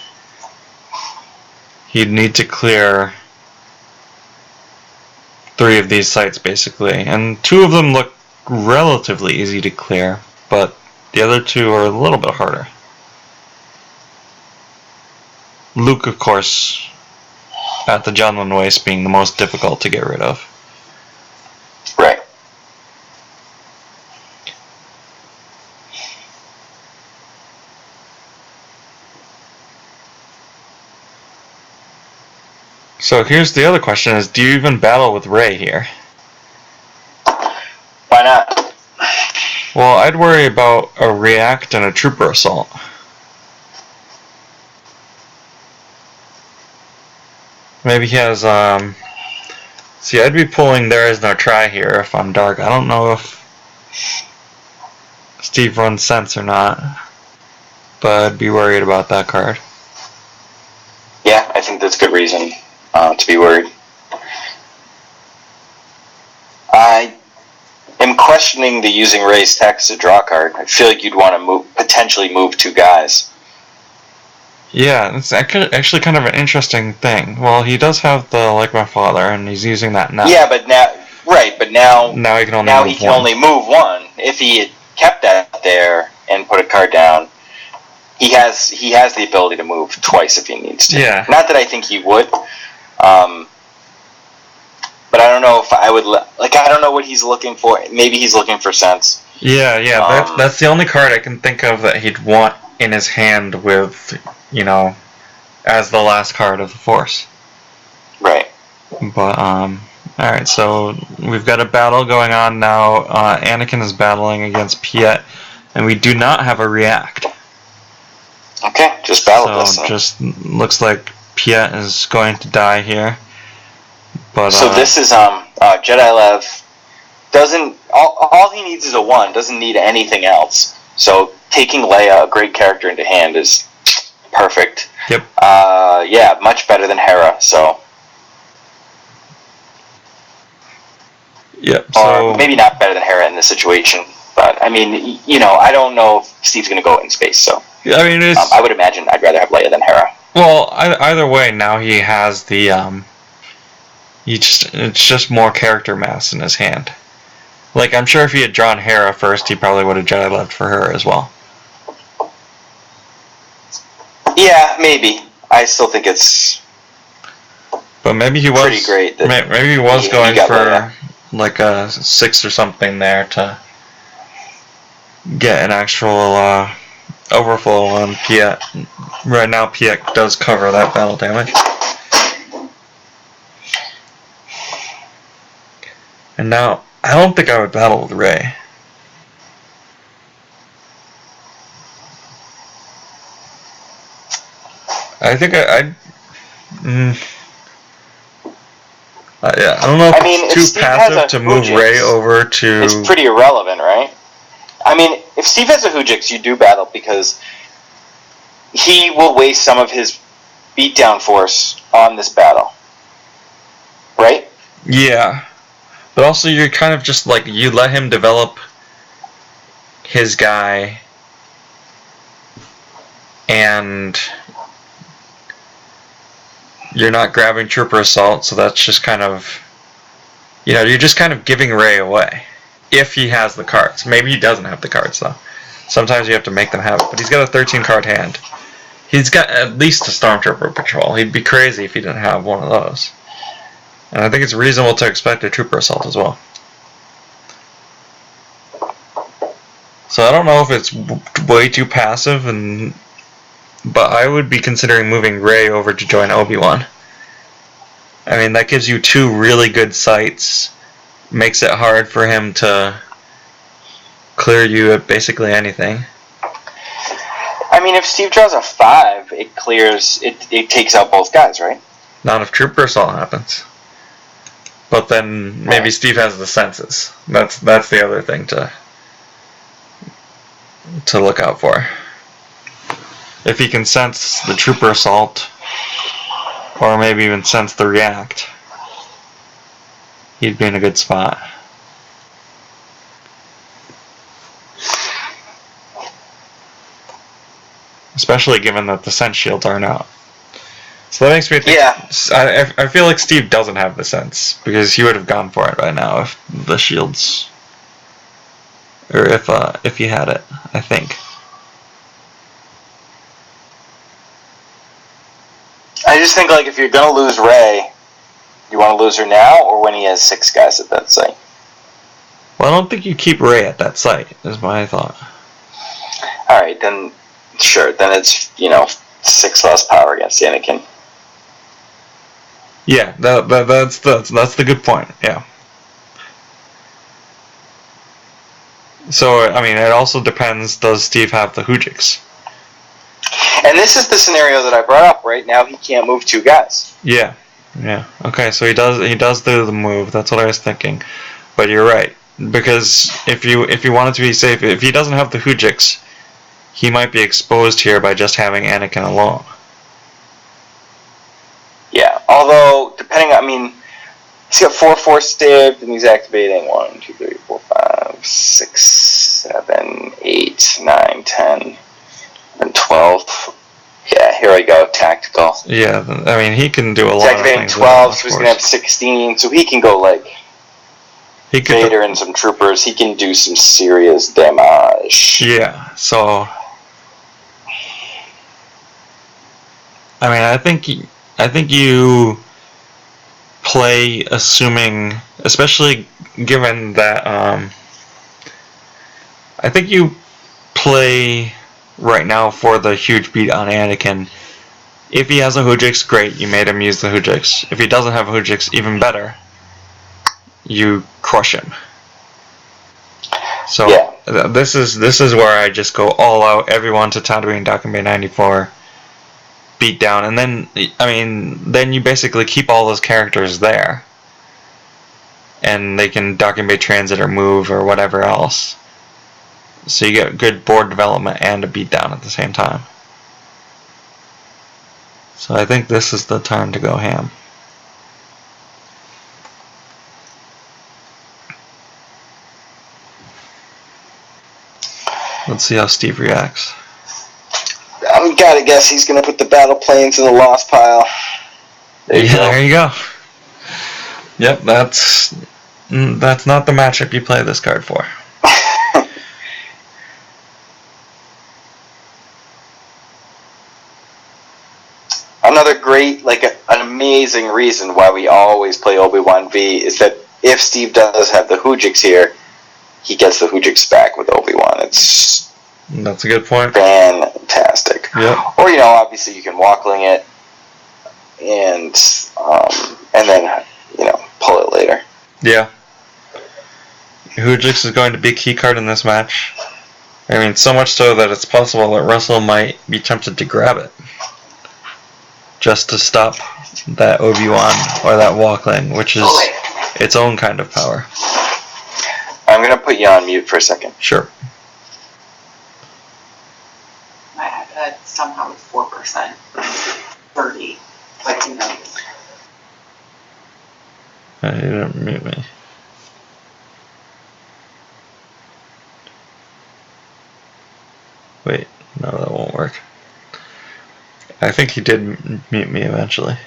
He'd need to clear 3 of these sites basically, and 2 of them look relatively easy to clear, but the other 2 are a little bit harder. Luke, of course, at the Jundland Waste being the most difficult to get rid of. Right. So here's the other question is, do you even battle with Rey here? Why not? Well, I'd worry about a react and a trooper assault. Maybe he has, see, I'd be pulling There Is No Try here if I'm dark. I don't know if Steve runs Sense or not, but I'd be worried about that card. Yeah, I think that's good reason to be worried. I am questioning the using raised text to draw card. I feel like you'd want to potentially move 2 guys. Yeah, it's actually kind of an interesting thing. Well, he does have the Like My Father, and he's using that now. Yeah, but now he can only move 1. If he had kept that there and put a card down, he has the ability to move twice if he needs to. Yeah. Not that I think he would. But I don't know if I would I don't know what he's looking for. Maybe he's looking for Sense. Yeah. That's the only card I can think of that he'd want in his hand with, as the last card of the Force. Right. But alright, so we've got a battle going on now. Anakin is battling against Piet, and we do not have a react. Okay, just battle this. So just looks like Piet is going to die here. But so this is Jedi Lev doesn't all he needs is a 1. Doesn't need anything else. So taking Leia, a great character, into hand is perfect. Yep. Yeah, much better than Hera. So. Yep. Or maybe not better than Hera in this situation, but I mean, I don't know if Steve's going to go in space, so. I mean, I would imagine I'd rather have Leia than Hera. Well, either way, now he has the it's just more character mass in his hand. Like, I'm sure if he had drawn Hera first, he probably would have Jedi left for her as well. Yeah, maybe. I still think it's. But maybe he was pretty great. Maybe he was going for like a 6 or something there to get an actual overflow on Piet. Right now, Piet does cover that battle damage. And now, I don't think I would battle with Rey. I think I don't know if it's too passive to move Rey over to. It's pretty irrelevant, right? I mean, if Steve has a Hoojix, you do battle because he will waste some of his beatdown force on this battle, right? Yeah, but also you're kind of just like, you let him develop his guy, and you're not grabbing Trooper Assault, so that's just kind of, you're just kind of giving Rey away. If he has the cards. Maybe he doesn't have the cards, though. Sometimes you have to make them have it. But he's got a 13-card hand. He's got at least a Stormtrooper Patrol. He'd be crazy if he didn't have one of those. And I think it's reasonable to expect a Trooper Assault as well. So I don't know if it's way too passive, but I would be considering moving Rey over to join Obi-Wan. I mean, that gives you 2 really good sights. Makes it hard for him to clear you at basically anything. I mean, if Steve draws a 5, it clears. It takes out both guys, right? Not if Trooper Assault happens. But then maybe Steve has the senses. That's the other thing to look out for. If he can sense the Trooper Assault, or maybe even sense the React, he'd be in a good spot. Especially given that the sense shields aren't out. So that makes me think. Yeah. I feel like Steve doesn't have the sense, because he would have gone for it by now if the shields, or if he had it, I think. I just think, like, if you're gonna lose Rey, you want to lose her now or when he has 6 guys at that site? Well, I don't think you keep Rey at that site, is my thought. Alright, then, sure, then it's, 6 less power against Anakin. Yeah, that's the good point, yeah. So, I mean, it also depends, does Steve have the Hoojix? And this is the scenario that I brought up, right? Now he can't move 2 guys. Yeah. Yeah. Okay, so he does do the move. That's what I was thinking. But you're right. Because if you wanted to be safe, if he doesn't have the Hujix, he might be exposed here by just having Anakin alone. Yeah, although, depending on, I mean, he's got 4 force saved, and he's activating 1, 2, 3, 4, 5, 6, 7, 8, 9, 10, and 12. Yeah, here I go, tactical. Yeah, I mean, he can do a He's lot of activating things. 12, so he's going to have 16, so he can go, like, he could Vader and some troopers. He can do some serious damage. Yeah, so I mean, I think you play assuming, especially given that I think you play right now for the huge beat on Anakin. If he has a Hujix, great, you made him use the Hujix. If he doesn't have a Hujix, even better, you crush him. So Yeah. this is where I just go all out, everyone to Tatooine Docking Bay 94. Beat down, and then then you basically keep all those characters there, and they can Docking Bay transit or move or whatever else. So you get good board development and a beat down at the same time. So I think this is the time to go ham. Let's see how Steve reacts. I gotta guess he's gonna put the battle planes in the lost pile. There you go. Yep, that's not the matchup you play this card for. Another great, an amazing reason why we always play Obi-Wan V is that if Steve does have the Hujix here, he gets the Hujix back with Obi-Wan. That's a good point. Fantastic. Yep. Or, obviously you can walkling it and then, pull it later. Yeah. Hujix is going to be a key card in this match. I mean, so much so that it's possible that Russell might be tempted to grab it. Just to stop that Obi-Wan or that walkling, which is its own kind of power. I'm going to put you on mute for a second. Sure. I had that somehow with 4%. 30. But You didn't mute me. Wait, no, that won't work. I think he did mute me eventually.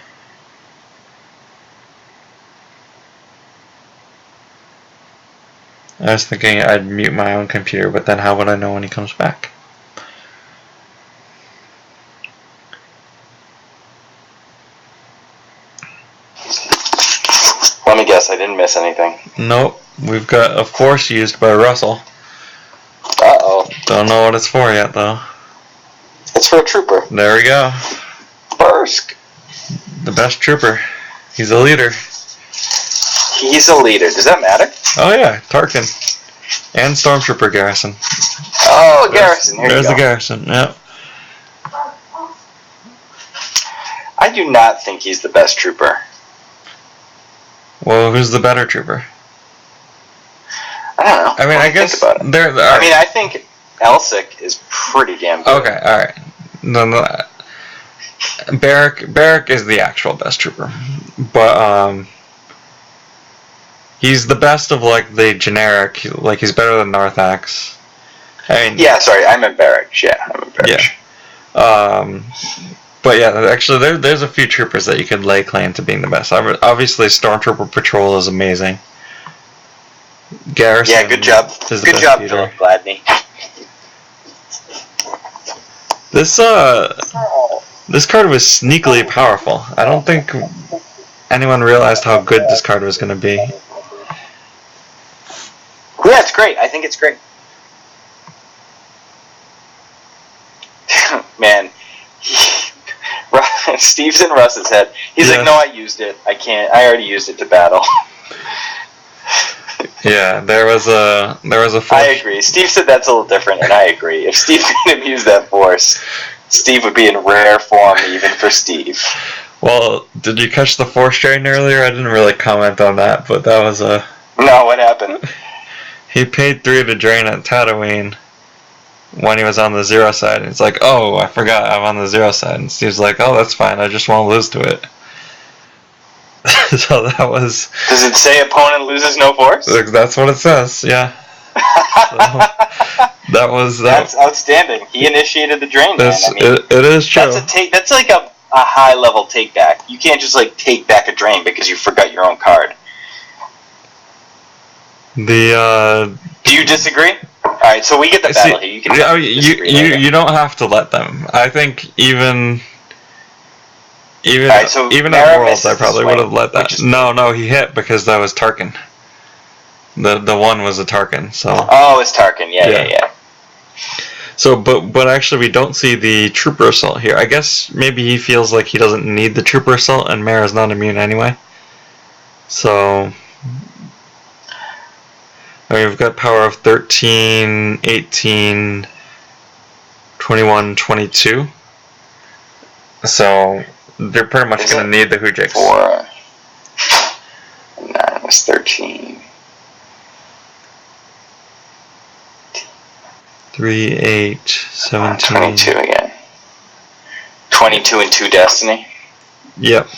I was thinking I'd mute my own computer, but then how would I know when he comes back? Let me guess, I didn't miss anything. Nope. We've got a force used by Russell. Uh-oh. Don't know what it's for yet, though. It's for a trooper. There we go. Bursk. The best trooper. He's a leader. He's a leader. Does that matter? Oh yeah, Tarkin. And Stormtrooper Garrison. Oh, Garrison. There's the Garrison, yep. I do not think he's the best trooper. Well, who's the better trooper? I don't know. I mean, I guess there. I mean, I think Elsic is pretty damn good. Okay, all right. No. Barrack is the actual best trooper, but he's the best of the generic. Like he's better than Narthax. I mean, yeah, sorry, I meant Barrack. Yeah, I meant Barrack. Yeah. But yeah, actually, there's a few troopers that you could lay claim to being the best. Obviously, Stormtrooper Patrol is amazing. Garrison. Yeah, good job. Good job, Philip Gladney. This card was sneakily powerful. I don't think anyone realized how good this card was going to be. Yeah, it's great. I think it's great. Man, Steve's in Russ's head. He's like, no, I used it. I can't. I already used it to battle. Yeah, there was a force. I agree. Steve said that's a little different, and I agree. If Steve couldn't have used that force, Steve would be in rare form even for Steve. Well, did you catch the force drain earlier? I didn't really comment on that, but that was a... No, what happened? He paid 3 to drain at Tatooine when he was on the 0 side. And it's like, oh, I forgot I'm on the 0 side. And Steve's like, oh, that's fine. I just won't lose to it. So that was... Does it say opponent loses no force? That's what it says, yeah. So, that was... That's outstanding. He initiated the drain, man. I mean, it is true. That's like a high-level take-back. You can't just, like, take back a drain because you forgot your own card. The, Do you disagree? Alright, so we get the battle here. You can you don't have to let them. I think even right, so at Worlds, I probably would have let that. No, he hit because that was Tarkin. The one was a Tarkin, so... Oh, it's Tarkin, yeah. So, but actually we don't see the Trooper Assault here. I guess maybe he feels like he doesn't need the Trooper Assault, and Mara's not immune anyway. So... I mean, we've got power of 13, 18, 21, 22. So, they're pretty much going to need the Hoojiks. 4, 9 was 13. 3, 8, 17. 22 again. 22 and 2 Destiny. Yep.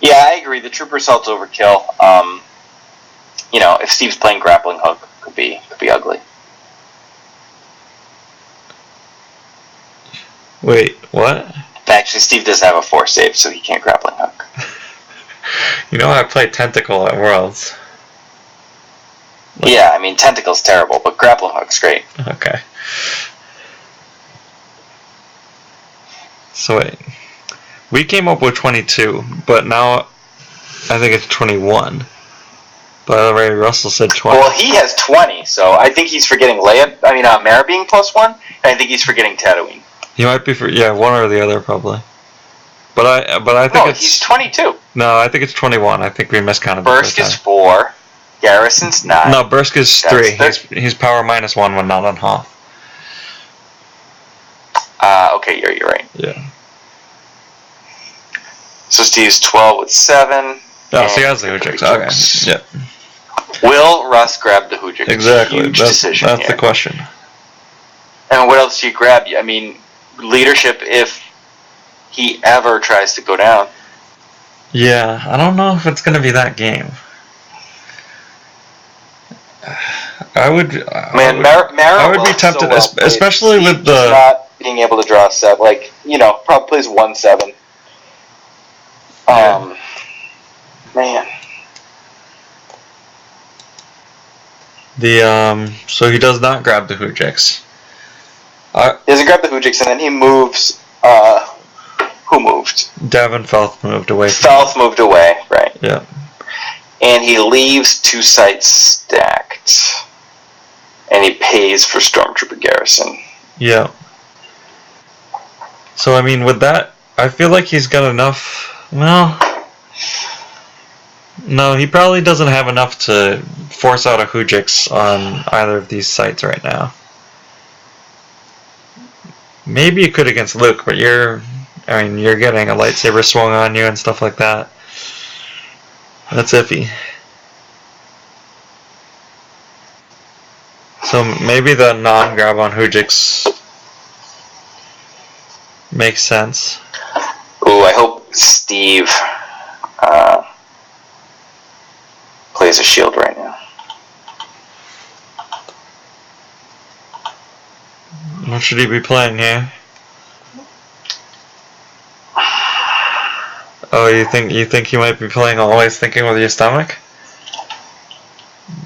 Yeah, I agree. The Trooper Assault's overkill. You know, if Steve's playing Grappling Hook, could be ugly. Wait, what? Actually, Steve doesn't have a Force save, so he can't Grappling Hook. You know, I played Tentacle at Worlds. Yeah, I mean, Tentacle's terrible, but Grappling Hook's great. Okay. So wait. We came up with 22, but now I think it's 21. But already Russell said 20. Well, he has 20, so I think he's forgetting Mara being +1, and I think he's forgetting Tatooine. He might be one or the other probably. But I think it's... he's 22. No, I think it's 21. I think we miscounted. Bursk is 4. Garrison's 9. No, Bursk is 3. He's power -1 when not on Hoth. Okay, you're right. Yeah. So Steve's 12 with 7. Oh, so he has the Hoojiks. Okay. Yeah. Will Russ grab the Hoojiks? Exactly. Huge decision that's here. the question. And what else do you grab? I mean, leadership if he ever tries to go down. Yeah, I don't know if it's going to be that game. I would be tempted, so especially with the... not being able to draw 7. Like, probably plays 1/7. Man. So he does not grab the Hoojiks. He doesn't grab the Hoojiks, and then he moves, who moved? Davin Felth moved away. Felth moved away, right. Yeah. And he leaves 2 sites stacked. And he pays for Stormtrooper Garrison. Yeah. So, I mean, with that, I feel like he's got enough... Well... No, he probably doesn't have enough to force out a Hoojiks on either of these sites right now. Maybe you could against Luke, but you're getting a lightsaber swung on you and stuff like that. That's iffy. So maybe the non-grab on Hoojiks makes sense. Ooh, I hope Steve plays a shield right now. What should he be playing here? Oh, you think he might be playing Always Thinking with Your Stomach?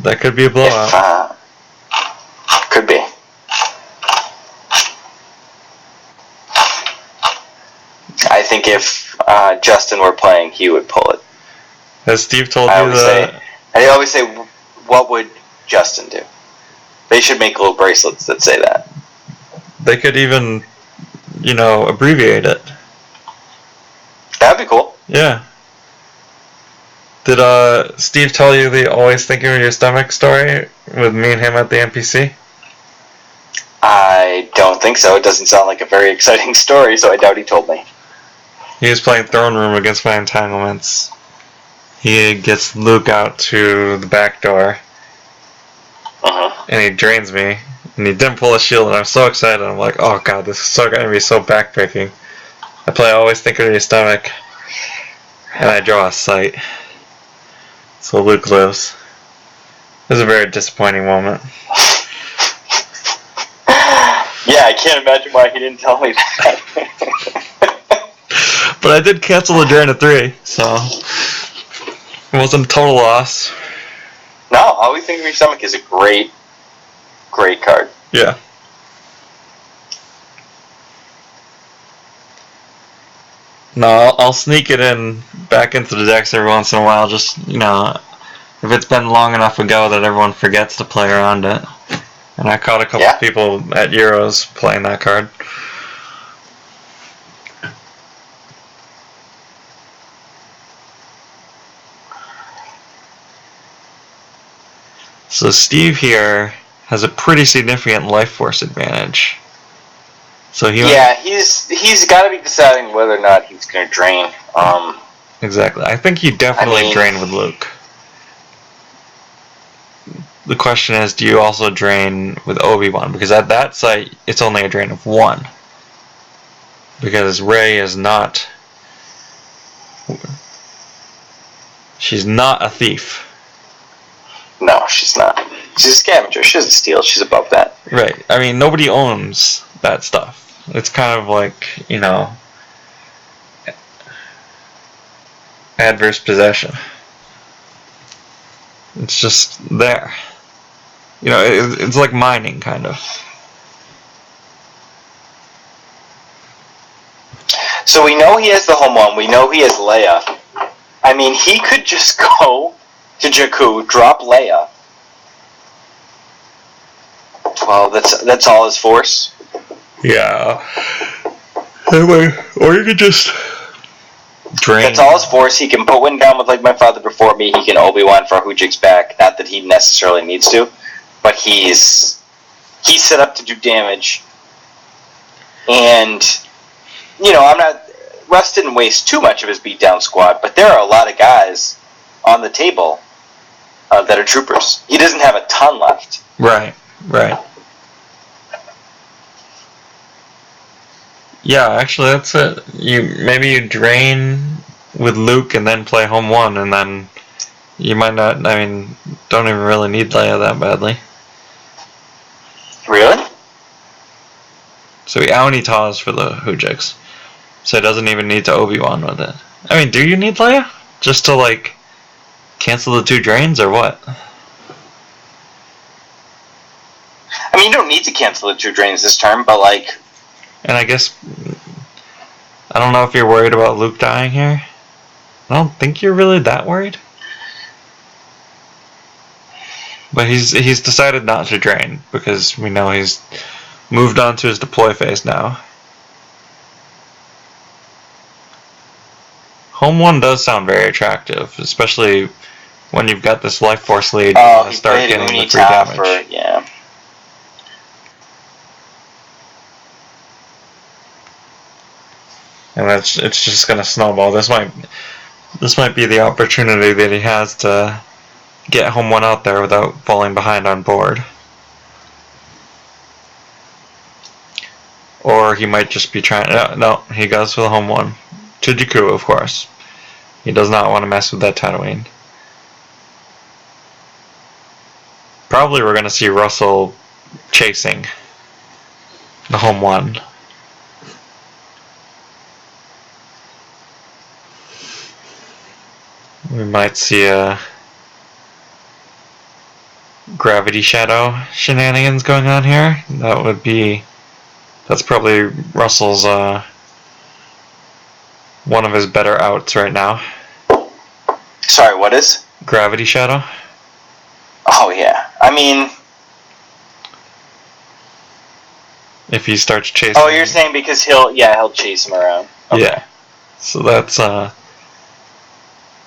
That could be a blowout. Could be. I think if Justin were playing, he would pull it. Has Steve told you that? I always say, what would Justin do? They should make little bracelets that say that. They could even, abbreviate it. That'd be cool. Yeah. Did Steve tell you the Always Thinking with Your Stomach story with me and him at the NPC? I don't think so. It doesn't sound like a very exciting story, so I doubt he told me. He was playing Throne Room against my entanglements. He gets Luke out to the back door. And he drains me. And he didn't pull a shield, and I'm so excited. I'm like, oh god, this is so going to be so backbreaking. I play Always Think of Your Stomach. And I draw a sight. So Luke lives. It was a very disappointing moment. Yeah, I can't imagine why he didn't tell me that. But I did cancel the drain of 3, so it wasn't a total loss. No, Always Think of Your Stomach is a great card. Yeah. No, I'll sneak it in back into the decks every once in a while, just, if it's been long enough ago that everyone forgets to play around it. And I caught a couple people at Euros playing that card. So Steve here has a pretty significant life force advantage. So he's got to be deciding whether or not he's going to drain. Exactly. I think he definitely drained with Luke. The question is, do you also drain with Obi-Wan? Because at that site, it's only a drain of 1. Because Rey is not... She's not a thief. No, she's not. She's a scavenger. She doesn't steal. She's above that. Right. I mean, nobody owns that stuff. It's kind of like, adverse possession. It's just there. It's like mining, kind of. So we know he has the home one. We know he has Leia. I mean, he could just go to Jakku, drop Leia. Well, that's all his force. Yeah. Anyway, or you could just drain. That's all his force. He can put one down with like my father before me. He can Obi-Wan for Hujik's back. Not that he necessarily needs to, but he's set up to do damage. And Russ didn't waste too much of his beatdown squad, but there are a lot of guys on the table that are troopers. He doesn't have a ton left. Right. Yeah, actually, that's it. Maybe you drain with Luke and then play home 1, and then you might not. I mean, don't even really need Leia that badly. Really? So he Aunitas for the Hujiks. So he doesn't even need to Obi-Wan with it. I mean, do you need Leia? Just to, cancel the 2 drains, or what? I mean, you don't need to cancel the 2 drains this turn, but, And I guess... I don't know if you're worried about Luke dying here. I don't think you're really that worried. But he's decided not to drain, because we know he's moved on to his deploy phase now. Home 1 does sound very attractive, especially when you've got this life force lead to start getting the free damage. Yeah. And it's just gonna snowball. This might be the opportunity that he has to get home 1 out there without falling behind on board. Or he might just be trying... No, he goes for the home 1. To Jakku, of course. He does not want to mess with that Tatooine. Probably we're going to see Russel chasing the home 1. We might see a gravity shadow shenanigans going on here. That's probably Russell's one of his better outs right now. Sorry, what is? Gravity shadow. Oh yeah. I mean, if he starts chasing... Oh, you're saying because he'll chase him around. Okay. Yeah. So that's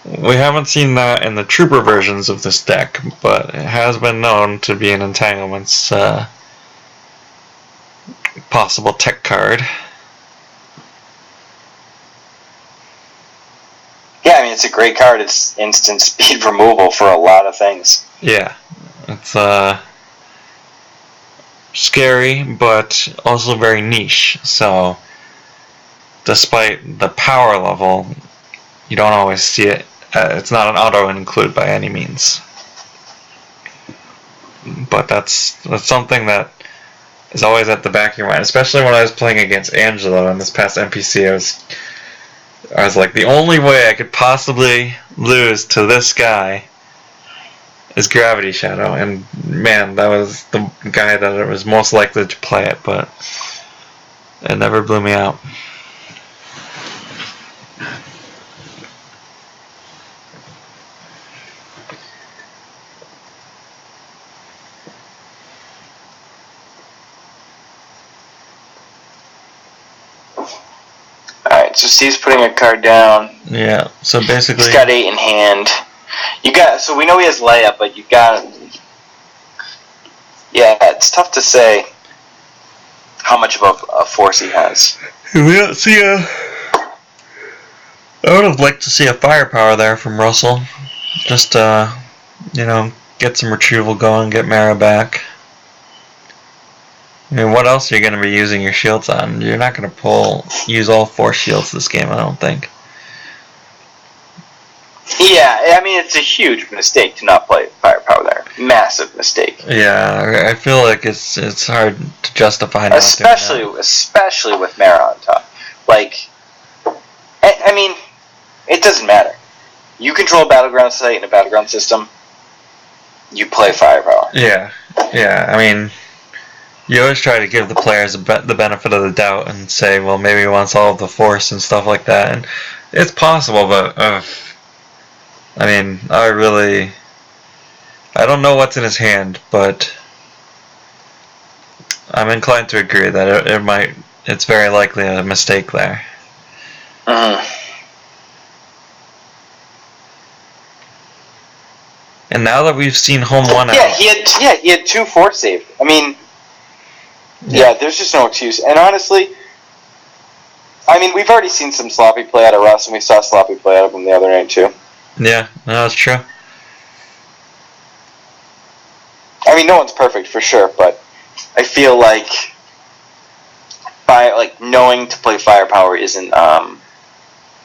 we haven't seen that in the trooper versions of this deck, but it has been known to be an entanglements possible tech card. mean, it's a great card. It's instant speed removal for a lot of things. Yeah, it's scary, but also very niche. So, despite the power level, you don't always see it. It's not an auto include by any means. But that's something that is always at the back of your mind, especially when I was playing against Angelo in this past NPC. I was like, the only way I could possibly lose to this guy is Gravity Shadow, and man, that was the guy that was most likely to play it, but it never blew me out. Alright, so Steve's putting a card down. Yeah, so basically... He's got 8 in hand. So we know he has Leia, but you got... Yeah, it's tough to say how much of a force he has. We don't see a... I would have liked to see a firepower there from Russell. Just, get some retrieval going, get Mara back. I mean, what else are you going to be using your shields on? You're not going to use all 4 shields this game, I don't think. Yeah, I mean, it's a huge mistake to not play firepower there. Massive mistake. Yeah, I feel like it's hard to justify not especially with Mara on top. Like, I mean, it doesn't matter. You control a battleground site in a battleground system, you play firepower. Yeah, I mean... You always try to give the players the benefit of the doubt and say, well, maybe he wants all of the force and stuff like that. And it's possible, but I mean, I don't know what's in his hand, but I'm inclined to agree that it's very likely a mistake there. And now that we've seen Home 1 out... he had 2 force save. I mean... Yeah, there's just no excuse. And honestly, I mean, we've already seen some sloppy play out of Russ, and we saw sloppy play out of him the other night, too. Yeah, no, that's true. I mean, no one's perfect, for sure, but I feel like knowing to play firepower isn't... Yeah,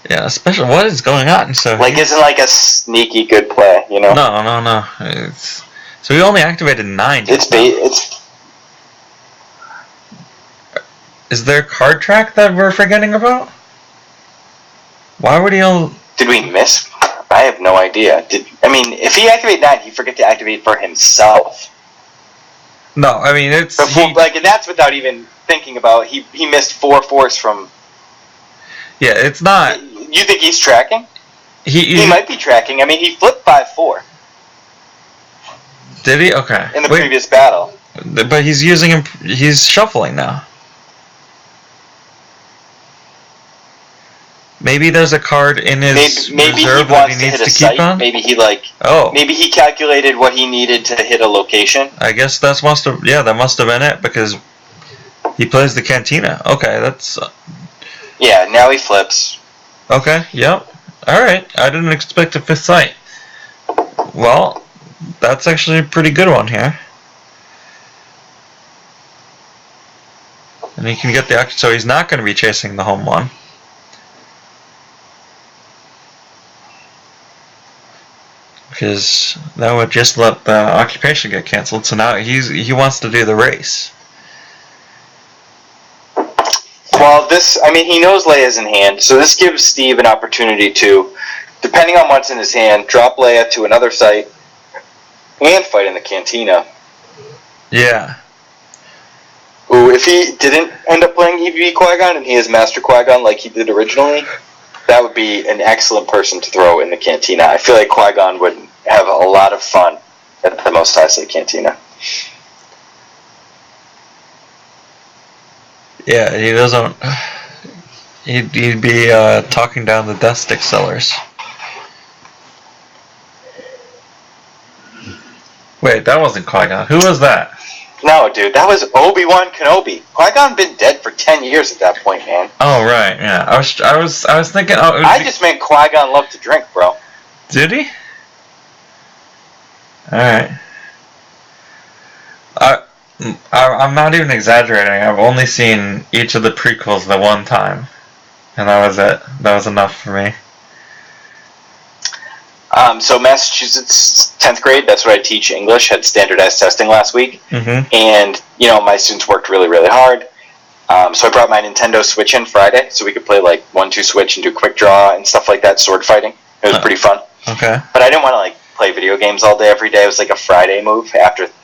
especially... What is going on? Isn't like a sneaky good play, you know? No. So he only activated 9. Is there a card track that we're forgetting about? Why would he only... Did we miss? I have no idea. If he activated 9, he'd forget to activate for himself. No, I mean, it's... and that's without even thinking about... He missed 4 force from... Yeah, it's not... You think he's tracking? He might be tracking. I mean, he flipped 5-4. Did he? Okay. In the previous battle. But he's using him... He's shuffling now. Maybe there's a card in his reserve that he needs to keep on? Maybe he Maybe he calculated what he needed to hit a location. I guess that must have been it, because he plays the Cantina. Okay, that's... Yeah, now he flips. Okay, yep. Alright, I didn't expect a 5th sight. Well, that's actually a pretty good one here. And he can get the... So he's not going to be chasing the home one. Because that would just let the occupation get cancelled. So now he wants to do the race. Well, he knows Leia's in hand, so this gives Steve an opportunity to, depending on what's in his hand, drop Leia to another site and fight in the Cantina. Yeah. Ooh, if he didn't end up playing EVP Qui-Gon and he is Master Qui-Gon like he did originally, that would be an excellent person to throw in the Cantina. I feel like Qui-Gon would have a lot of fun at the Mos Eisley Cantina. Yeah, he doesn't... He'd be talking down the Death Stick sellers. Wait, that wasn't Qui-Gon. Who was that? No, dude, that was Obi-Wan Kenobi. Qui-Gon been dead for 10 years at that point, man. Oh right, yeah. I was thinking. Oh, I just meant Qui-Gon loved to drink, bro. Did he? All right. I'm not even exaggerating. I've only seen each of the prequels the one time, and that was it. That was enough for me. So Massachusetts 10th grade, that's what I teach English, had standardized testing last week. Mm-hmm. And, my students worked really, really hard. So I brought my Nintendo Switch in Friday so we could play like 1-2 Switch and do quick draw and stuff like that, sword fighting. It was pretty fun. Okay. But I didn't want to like play video games all day every day. It was like a Friday move.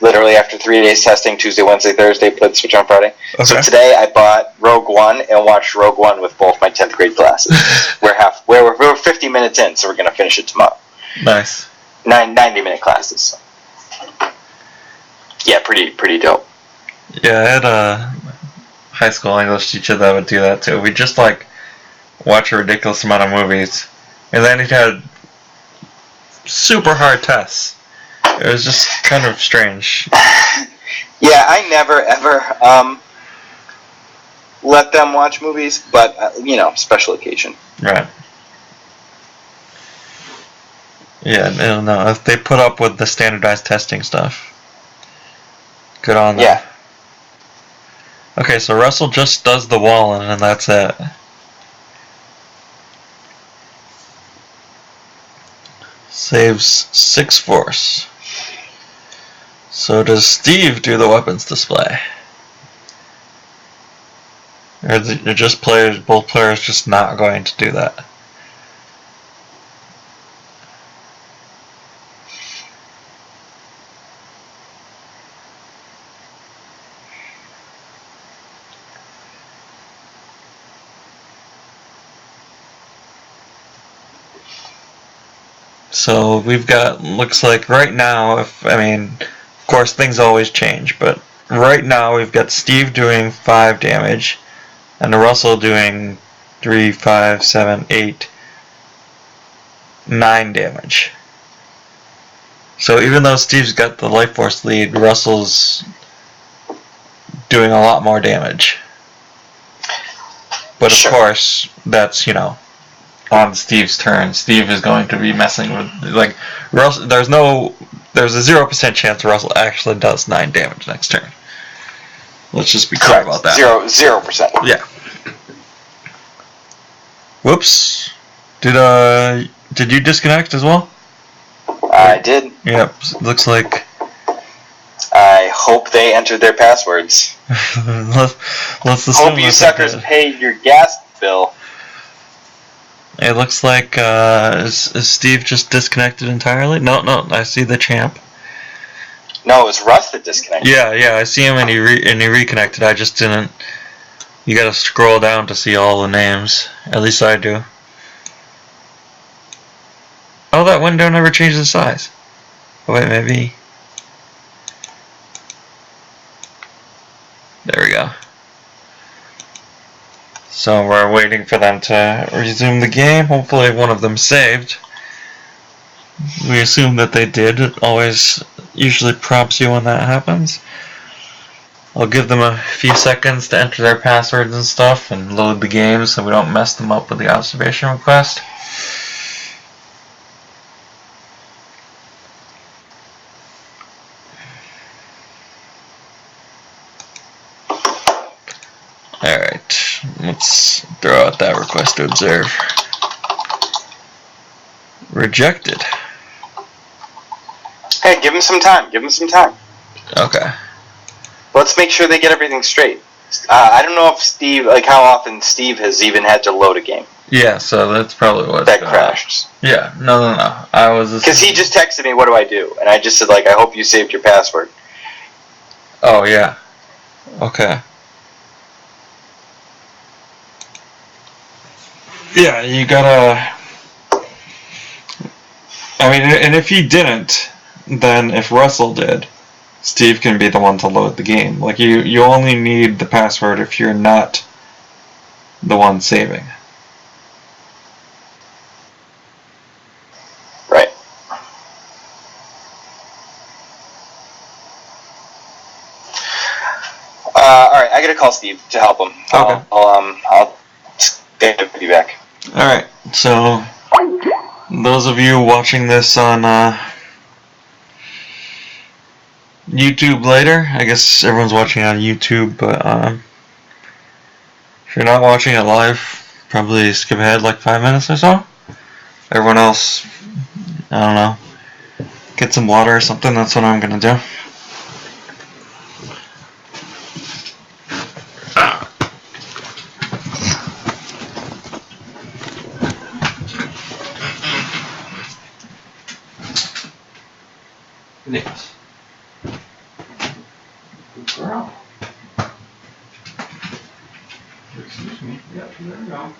Literally after 3 days testing, Tuesday, Wednesday, Thursday, played the Switch on Friday. Okay. So today I bought Rogue One and watched Rogue One with both my 10th grade classes. we're 50 minutes in, so we're gonna finish it tomorrow. Nice. 90-minute classes. So. Yeah, pretty dope. Yeah, I had a high school English teacher that would do that too. We'd just like watch a ridiculous amount of movies, and then he had super hard tests. It was just kind of strange. Yeah, I never ever let them watch movies, but special occasion. Right. Yeah, no, if they put up with the standardized testing stuff, good on them. Yeah. Okay, so Russell just does the wall and that's it. Saves 6 force. So does Steve do the weapons display? Or are just both players just not going to do that? So we've got, looks like right now, of course things always change, but right now we've got Steve doing 5 damage, and Russell doing 3, 5, 7, 8, 9 damage. So even though Steve's got the life force lead, Russell's doing a lot more damage. But of course, that's, on Steve's turn. Steve is going to be messing with, like, Russell. There's a 0% chance Russell actually does 9 damage next turn. Let's just be clear about that. 0%. Yeah. Whoops. Did you disconnect as well? I did. Yep. Looks like. I hope they entered their passwords. let's assume. Hope you suckers paid your gas bill. It looks like is Steve just disconnected entirely? No, I see the champ. No, it was Russ that disconnected. Yeah, I see him and he reconnected. I just didn't. You gotta scroll down to see all the names. At least I do. Oh, that window never changed the size. Oh, wait, maybe. There we go. So we're waiting for them to resume the game. Hopefully one of them saved. We assume that they did. It always usually prompts you when that happens. I'll give them a few seconds to enter their passwords and stuff and load the game so we don't mess them up with the observation request. Alright, let's throw out that request to observe. Rejected. Hey, give him some time. Okay. Let's make sure they get everything straight. I don't know if Steve, how often Steve has even had to load a game. Yeah, so that's probably what that crashed. Yeah, no. I was because he just texted me, "What do I do?" And I just said, I hope you saved your password. Oh yeah. Okay. Yeah, you gotta. And if he didn't, then if Russell did, Steve can be the one to load the game. You only need the password if you're not the one saving. Right. gotta call Steve to help him. Okay. I'll get you back. Alright, so those of you watching this on YouTube later, I guess everyone's watching on YouTube, but if you're not watching it live, probably skip ahead like 5 minutes or so. Everyone else, I don't know, get some water or something, that's what I'm gonna do. Yes. Good girl. Excuse me. Yep, there we go.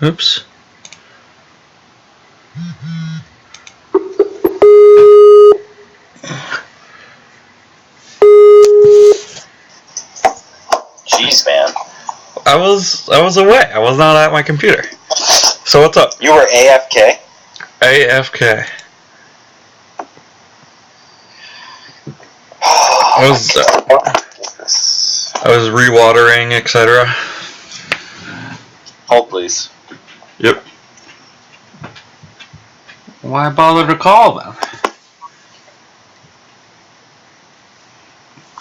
Oops. Jeez, man. I was away. I was not at my computer. So what's up? You were AFK? AFK. I was rewatering, etc. Hold, please. Yep. Why bother to call then?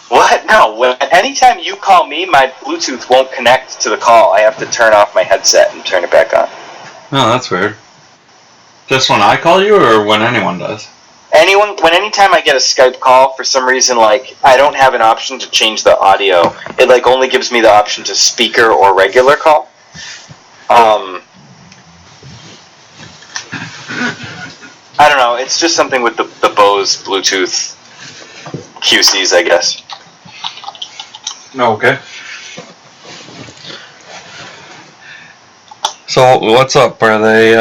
What? No. Anytime you call me, my Bluetooth won't connect to the call. I have to turn off my headset and turn it back on. Oh, that's weird. Just when I call you, or when anyone does? Anytime I get a Skype call, for some reason, like, I don't have an option to change the audio. It, like, only gives me the option to speaker or regular call. I don't know. It's just something with the Bose Bluetooth QCs, I guess. Okay. So what's up? Are they?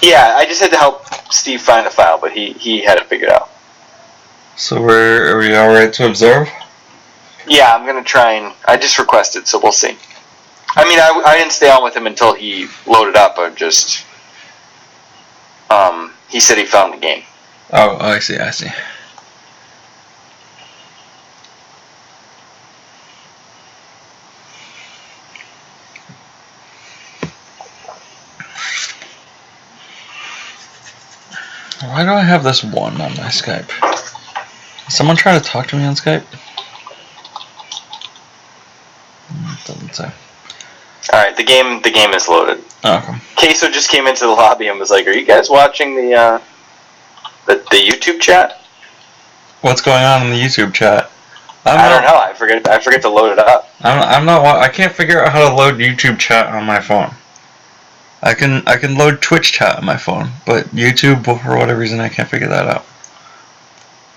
Yeah, I just had to help Steve find the file, but he had it figured out. So are we all right to observe? Yeah, I'm gonna try and I just requested, so we'll see. I mean, I didn't stay on with him until he loaded up. I just he said he found the game. Oh, I see. Why do I have this one on my Skype? Is someone trying to talk to me on Skype? It doesn't say. Alright, the game is loaded. Oh, okay. Queso just came into the lobby and was like, "Are you guys watching the YouTube chat?" What's going on in the YouTube chat? I don't know. I forget to load it up. I'm not. I can't figure out how to load YouTube chat on my phone. I can load Twitch chat on my phone, but YouTube, for whatever reason, I can't figure that out.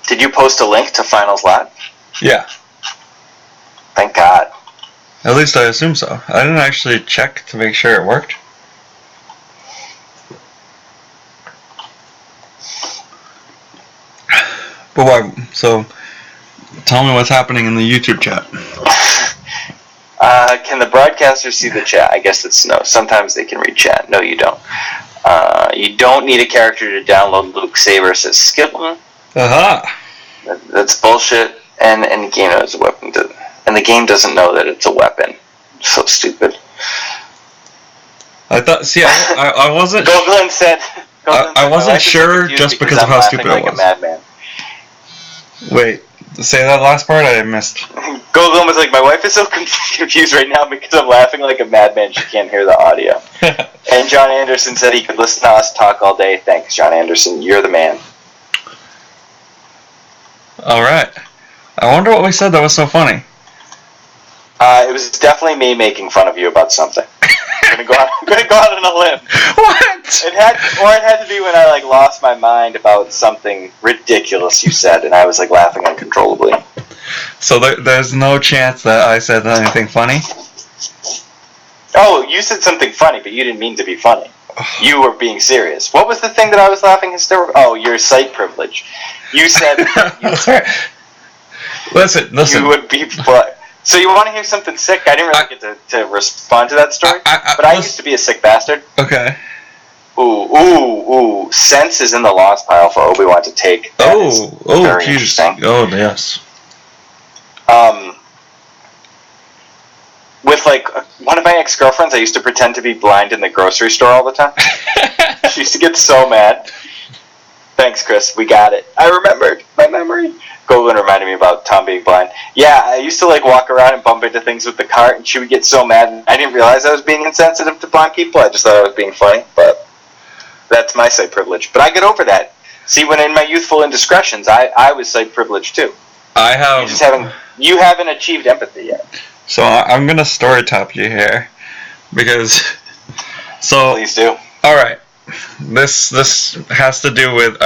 Did you post a link to Finals Live? Yeah. Thank God. At least I assume so. I didn't actually check to make sure it worked. But why? So, tell me what's happening in the YouTube chat. Can the broadcaster see the chat? I guess it's no. Sometimes they can read chat. No, you don't. You don't need a character to download Luke Saber, says Skipton. Aha! That's bullshit. And the game knows a weapon. And the game doesn't know that it's a weapon. So stupid. I thought. See, I wasn't. Bill Glenn said. I wasn't sure just because of how stupid it was. a madman. Wait, say that last part I missed. Golden was like, my wife is so confused right now because I'm laughing like a madman. She can't hear the audio. And John Anderson said he could listen to us talk all day. Thanks, John Anderson. You're the man. All right. I wonder what we said that was so funny. It was definitely me making fun of you about something. I'm gonna go out on a limb. What? It had to be when I lost my mind about something ridiculous you said, and I was laughing uncontrollably. So there's no chance that I said anything funny? Oh, you said something funny, but you didn't mean to be funny. You were being serious. What was the thing that I was laughing hysterical? Oh, your sight privilege. You said. Listen. You would be. So you want to hear something sick? I didn't really get to respond to that story, but I used to be a sick bastard. Okay. Ooh. Sense is in the lost pile for Obi-Wan to take. Very interesting. Oh, yes. With one of my ex-girlfriends, I used to pretend to be blind in the grocery store all the time. She used to get so mad. Thanks, Chris. We got it. I remembered. My memory. Golan reminded me about Tom being blind. Yeah, I used to walk around and bump into things with the cart, and she would get so mad. And I didn't realize I was being insensitive to blind people. I just thought I was being funny. But that's my sight privilege. But I get over that. See, when in my youthful indiscretions, I was sight privileged too. I have. You haven't achieved empathy yet. So I'm gonna story top you here, because. So. Please do. All right. This has to do with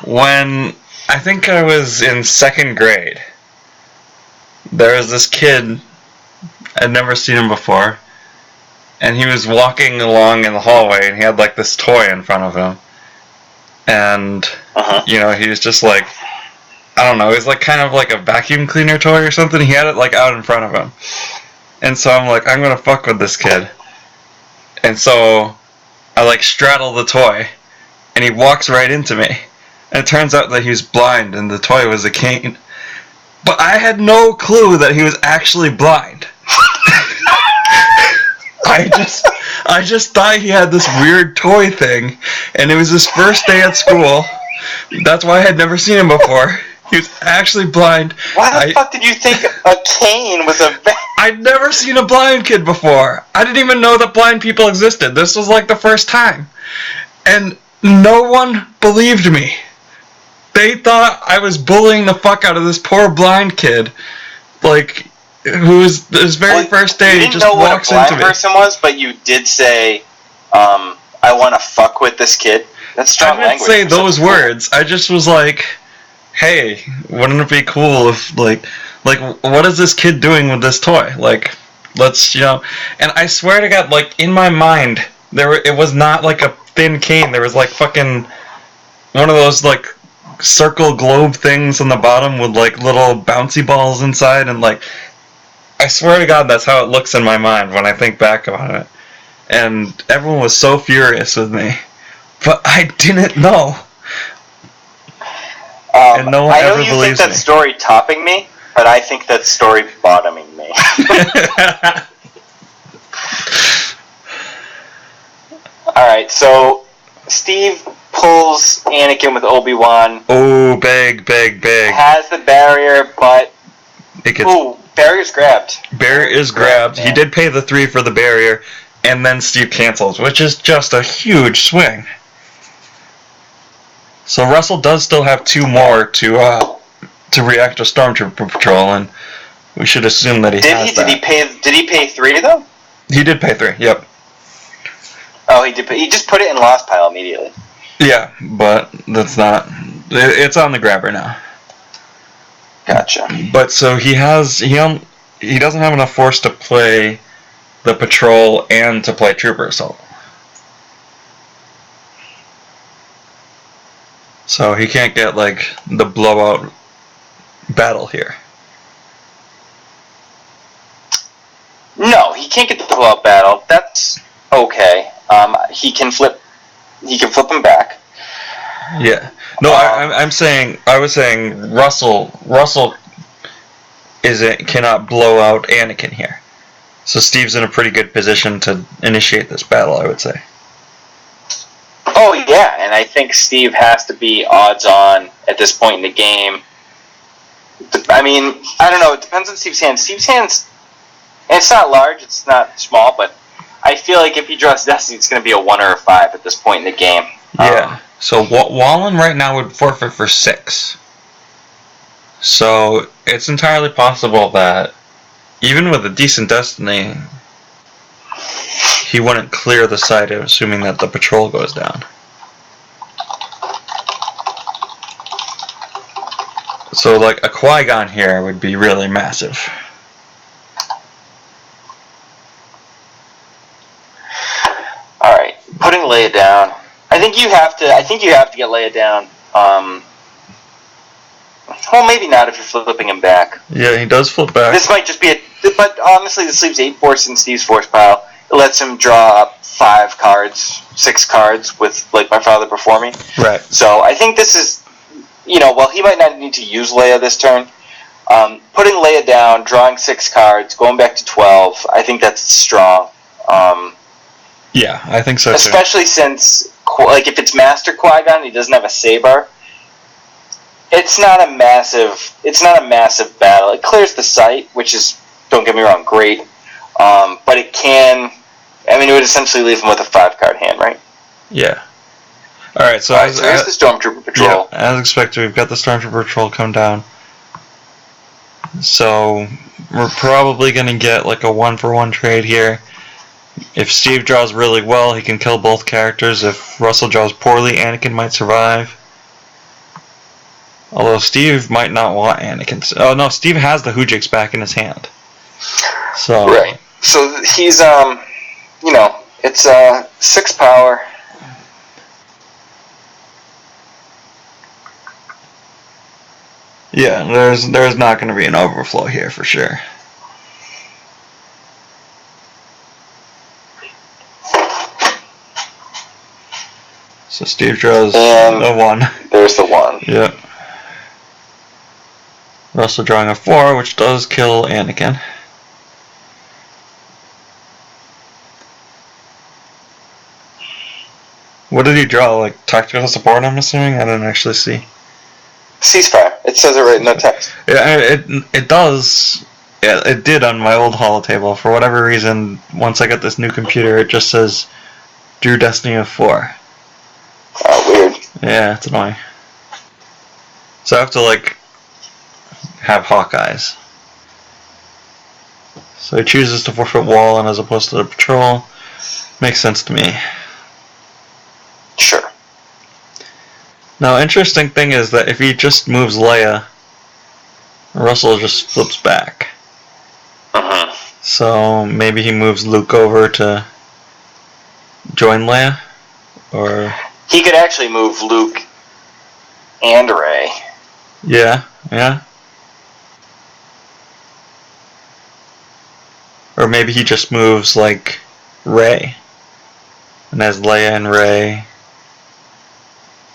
when I think I was in 2nd grade. There was this kid, I'd never seen him before, and he was walking along in the hallway, and he had this toy in front of him, and he was just I don't know, it was kind of like a vacuum cleaner toy or something. He had it out in front of him, and so I'm I'm gonna fuck with this kid, and so I straddle the toy, and he walks right into me. And it turns out that he was blind, and the toy was a cane. But I had no clue that he was actually blind. I just thought he had this weird toy thing, and it was his first day at school. That's why I had never seen him before. He was actually blind. Why the fuck did you think a cane was a... I'd never seen a blind kid before. I didn't even know that blind people existed. This was the first time. And no one believed me. They thought I was bullying the fuck out of this poor blind kid. Who was his very first day just walks into me. You didn't know what a blind person was, but you did say, I want to fuck with this kid. That's strong language. I didn't say those words. I just was hey, wouldn't it be cool if, what is this kid doing with this toy? Let's, and I swear to God, in my mind, it was not a thin cane. There was fucking one of those circle globe things on the bottom with little bouncy balls inside, and I swear to God, that's how it looks in my mind when I think back about it. And everyone was so furious with me, but I didn't know. And no one ever believes me. I know you think that story topping me, but I think that story bottoming me. Alright, so Steve pulls Anakin with Obi-Wan. Oh, big. Has the barrier, but... barrier's grabbed. Barrier is grabbed. Yeah. He did pay the 3 for the barrier, and then Steve cancels, which is just a huge swing. So Russell does still have 2 more to react to Stormtrooper Patrol, and we should assume that he has that. Did he pay 3 though? He did pay 3. Yep. Oh, he did. He just put it in lost pile immediately. Yeah, but that's not. It's on the grabber now. Gotcha. But so he doesn't have enough force to play the patrol and to play Trooper Assault. So he can't get the blowout battle here. No, he can't get the blowout battle. That's okay. He can flip him back. Yeah. No, I was saying Russell cannot blow out Anakin here. So Steve's in a pretty good position to initiate this battle, I would say. Oh, yeah, and I think Steve has to be odds-on at this point in the game. I mean, I don't know. It depends on Steve's hand. Steve's hand's... And it's not large, it's not small, but I feel like if he draws Destiny, it's going to be a 1 or a 5 at this point in the game. Yeah. So Wallen right now would forfeit for 6. So it's entirely possible that even with a decent Destiny, he wouldn't clear the site, assuming that the patrol goes down. So, like, a Qui-Gon here would be really massive. Alright, putting Leia down. I think you have to get Leia down. Well, maybe not if you're flipping him back. Yeah, he does flip back. This might just be but honestly, this leaves 8 force in Steve's force pile. It lets him draw up 5 cards, 6 cards with, like, my father before me. Right. So I think this is, while he might not need to use Leia this turn, putting Leia down, drawing 6 cards, going back to 12, I think that's strong. Yeah, I think so too. Especially since, like, if it's Master Qui-Gon and he doesn't have a saber, it's not a massive battle. It clears the site, which is, don't get me wrong, great. But it can, it would essentially leave him with a 5-card hand, right? Yeah. Alright, so here's the Stormtrooper Patrol. Yeah, as expected, we've got the Stormtrooper Patrol come down. So, we're probably going to get like a 1-for-1 trade here. If Steve draws really well, he can kill both characters. If Russell draws poorly, Anakin might survive. Although Steve might not want Anakin. Oh no, Steve has the Hujix back in his hand. So right. So he's it's 6 power. Yeah, there's not going to be an overflow here for sure. So Steve draws a 1. There's the 1. Yep. Russell drawing a 4, which does kill Anakin. What did he draw? Like tactical support, I'm assuming? I didn't actually see. Ceasefire. It says it right in the text. Yeah, it does. Yeah, it did on my old holotable. For whatever reason, once I got this new computer, it just says Drew Destiny of 4. Oh, weird. Yeah, it's annoying. So I have to, like, have Hawkeyes. So he chooses to forfeit Wallen as opposed to the patrol. Makes sense to me. Sure. Now, interesting thing is that if he just moves Leia, Russell just flips back. Uh-huh. So maybe he moves Luke over to join Leia? Or... He could actually move Luke and Rey. Yeah. Or maybe he just moves, like, Rey. And has Leia and Rey.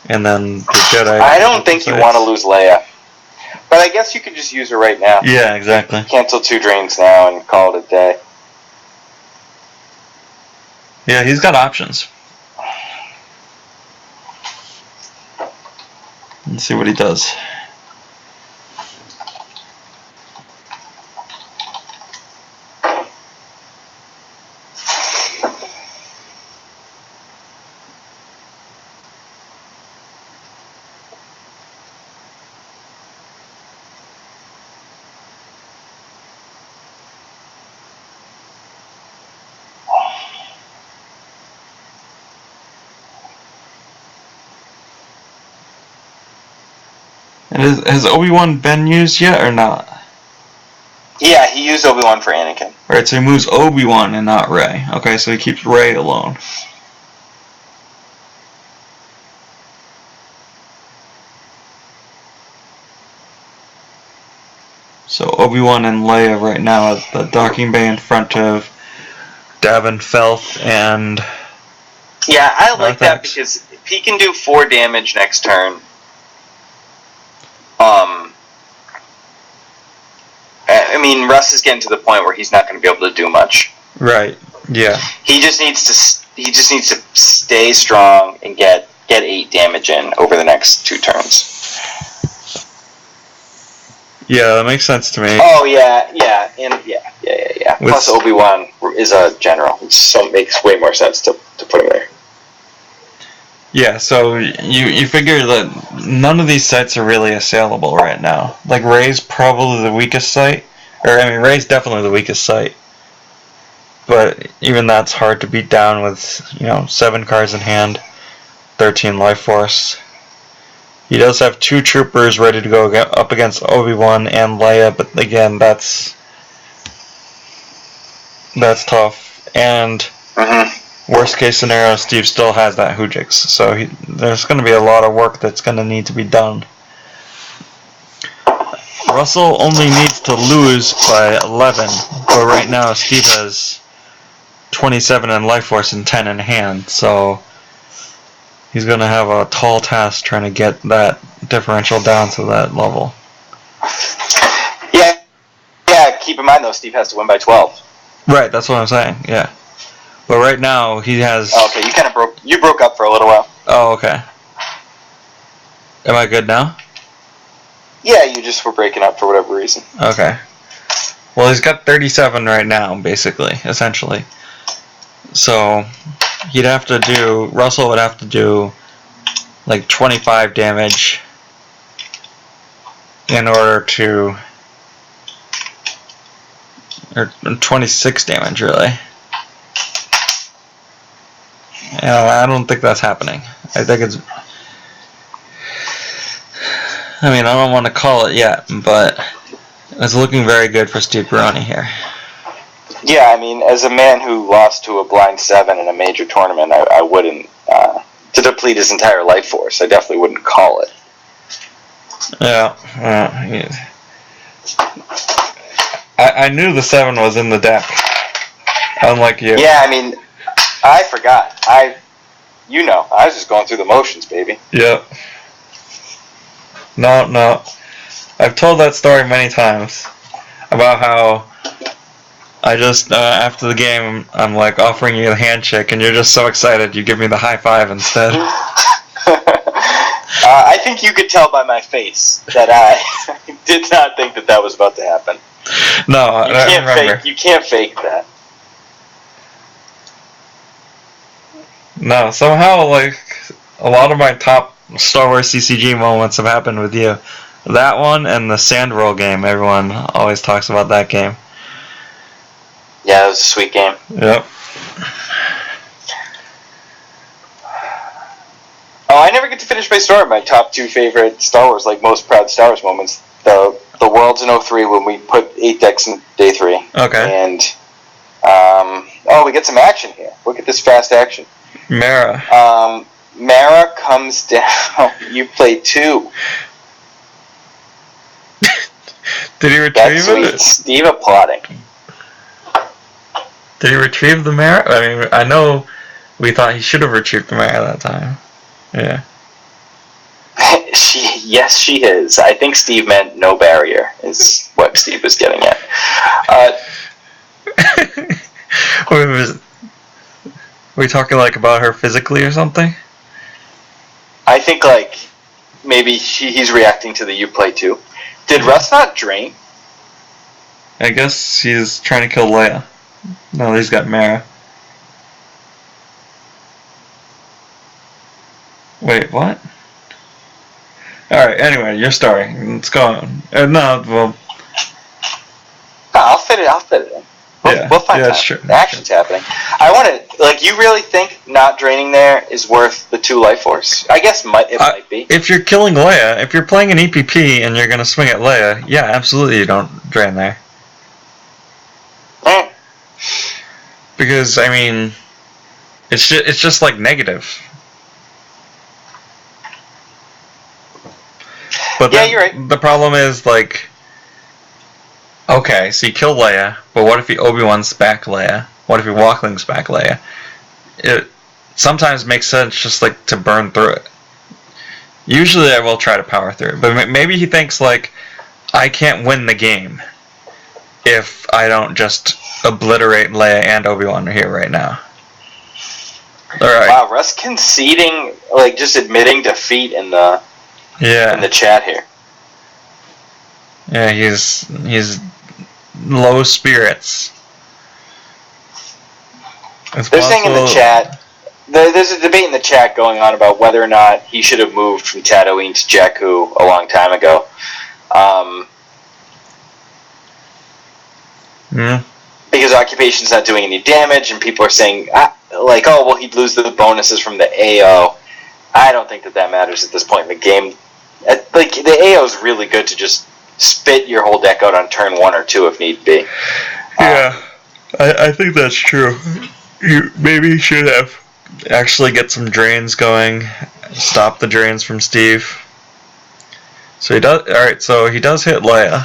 And then the Jedi... I don't think you want to lose Leia. But I guess you could just use her right now. Yeah, exactly. Cancel 2 drains now and call it a day. Yeah, he's got options. Let's see what he does. And has Obi-Wan been used yet or not? Yeah, he used Obi-Wan for Anakin. Alright, so he moves Obi-Wan and not Rey. Okay, so he keeps Rey alone. So Obi-Wan and Leia right now at the docking bay in front of Davin Felth and... Yeah, I like that because if he can do 4 damage next turn... Russ is getting to the point where he's not going to be able to do much. Right, yeah. He just needs to he just needs to stay strong and get 8 damage in over the next 2 turns. Yeah, that makes sense to me. Oh yeah. Plus Obi-Wan is a general, so it makes way more sense to put him there. Yeah, so you figure that none of these sites are really assailable right now. Like, Rey's probably the weakest site. Rey's definitely the weakest site. But even that's hard to beat down with, 7 cards in hand, 13 life force. He does have 2 troopers ready to go up against Obi-Wan and Leia, but again, that's tough. And worst case scenario, Steve still has that Hoojix, so there's going to be a lot of work that's going to need to be done. Russell only needs to lose by 11, but right now Steve has 27 in life force and 10 in hand, so he's going to have a tall task trying to get that differential down to that level. Yeah, keep in mind though, Steve has to win by 12. Right, that's what I'm saying, yeah. But right now, he has... Oh, okay, you broke up for a little while. Oh, okay. Am I good now? Yeah, you just were breaking up for whatever reason. Okay. Well, he's got 37 right now, basically, essentially. So, Russell would have to do, like, 25 damage in order to... Or 26 damage, really. I don't think that's happening. I think it's... I don't want to call it yet, but it's looking very good for Steve Baroni here. Yeah, as a man who lost to a blind 7 in a major tournament, I wouldn't, to deplete his entire life force, I definitely wouldn't call it. Yeah. I knew the 7 was in the deck, unlike you. Yeah, I forgot. I was just going through the motions, baby. Yep. No. I've told that story many times about how I just, after the game, I'm like offering you the handshake and you're just so excited you give me the high five instead. I think you could tell by my face that I did not think that was about to happen. No, I remember. You can't fake that. No, somehow, like, a lot of my top Star Wars CCG moments have happened with you. That one and the Sand Roll game, everyone always talks about that game. Yeah, it was a sweet game. Yep. Oh, I never get to finish my story. My top 2 favorite Star Wars, like most proud Star Wars moments. The Worlds in 03 when we put 8 decks in day 3. Okay. And, we get some action here. Look at this fast action. Mara. Mara comes down. You play 2. Did he retrieve That's sweet. it? Steve applauding. Did he retrieve the Mara? I know we thought he should have retrieved the Mara that time. Yeah. Yes, she is. I think Steve meant no barrier, is what Steve was getting at. Were we talking about her physically or something? I think maybe he's reacting to the you play too. Did Russ not drain? I guess he's trying to kill Leia. No, he's got Mara. Wait, what? Alright, anyway, your story. Let's go on. I'll fit it in. We'll find time. Sure. The action's happening. I want to, you really think not draining there is worth the 2 life force? I guess it might be. If you're killing Leia, if you're playing an EPP and you're going to swing at Leia, yeah, absolutely you don't drain there. Because, it's just negative. But yeah, you're right. The problem is, okay, so you kill Leia, but what if you Obi-Wan's back Leia? What if you Walkling's back Leia? It sometimes makes sense just, to burn through it. Usually I will try to power through it, but maybe he thinks, I can't win the game if I don't just obliterate Leia and Obi-Wan here right now. Alright. Wow, Russ conceding, like just admitting defeat in the chat here. Yeah, he's low spirits. They're saying in the chat, there's a debate in the chat going on about whether or not he should have moved from Tatooine to Jakku a long time ago. Because Occupation's not doing any damage, and people are saying, like, oh, well, he'd lose the bonuses from the AO. I don't think that matters at this point in the game. Like, the AO is really good to just spit your whole deck out on turn 1 or 2 if need be. Yeah, I think that's true. You maybe should have actually get some drains going, stop the drains from Steve. So he does. All right, so he does hit Leia.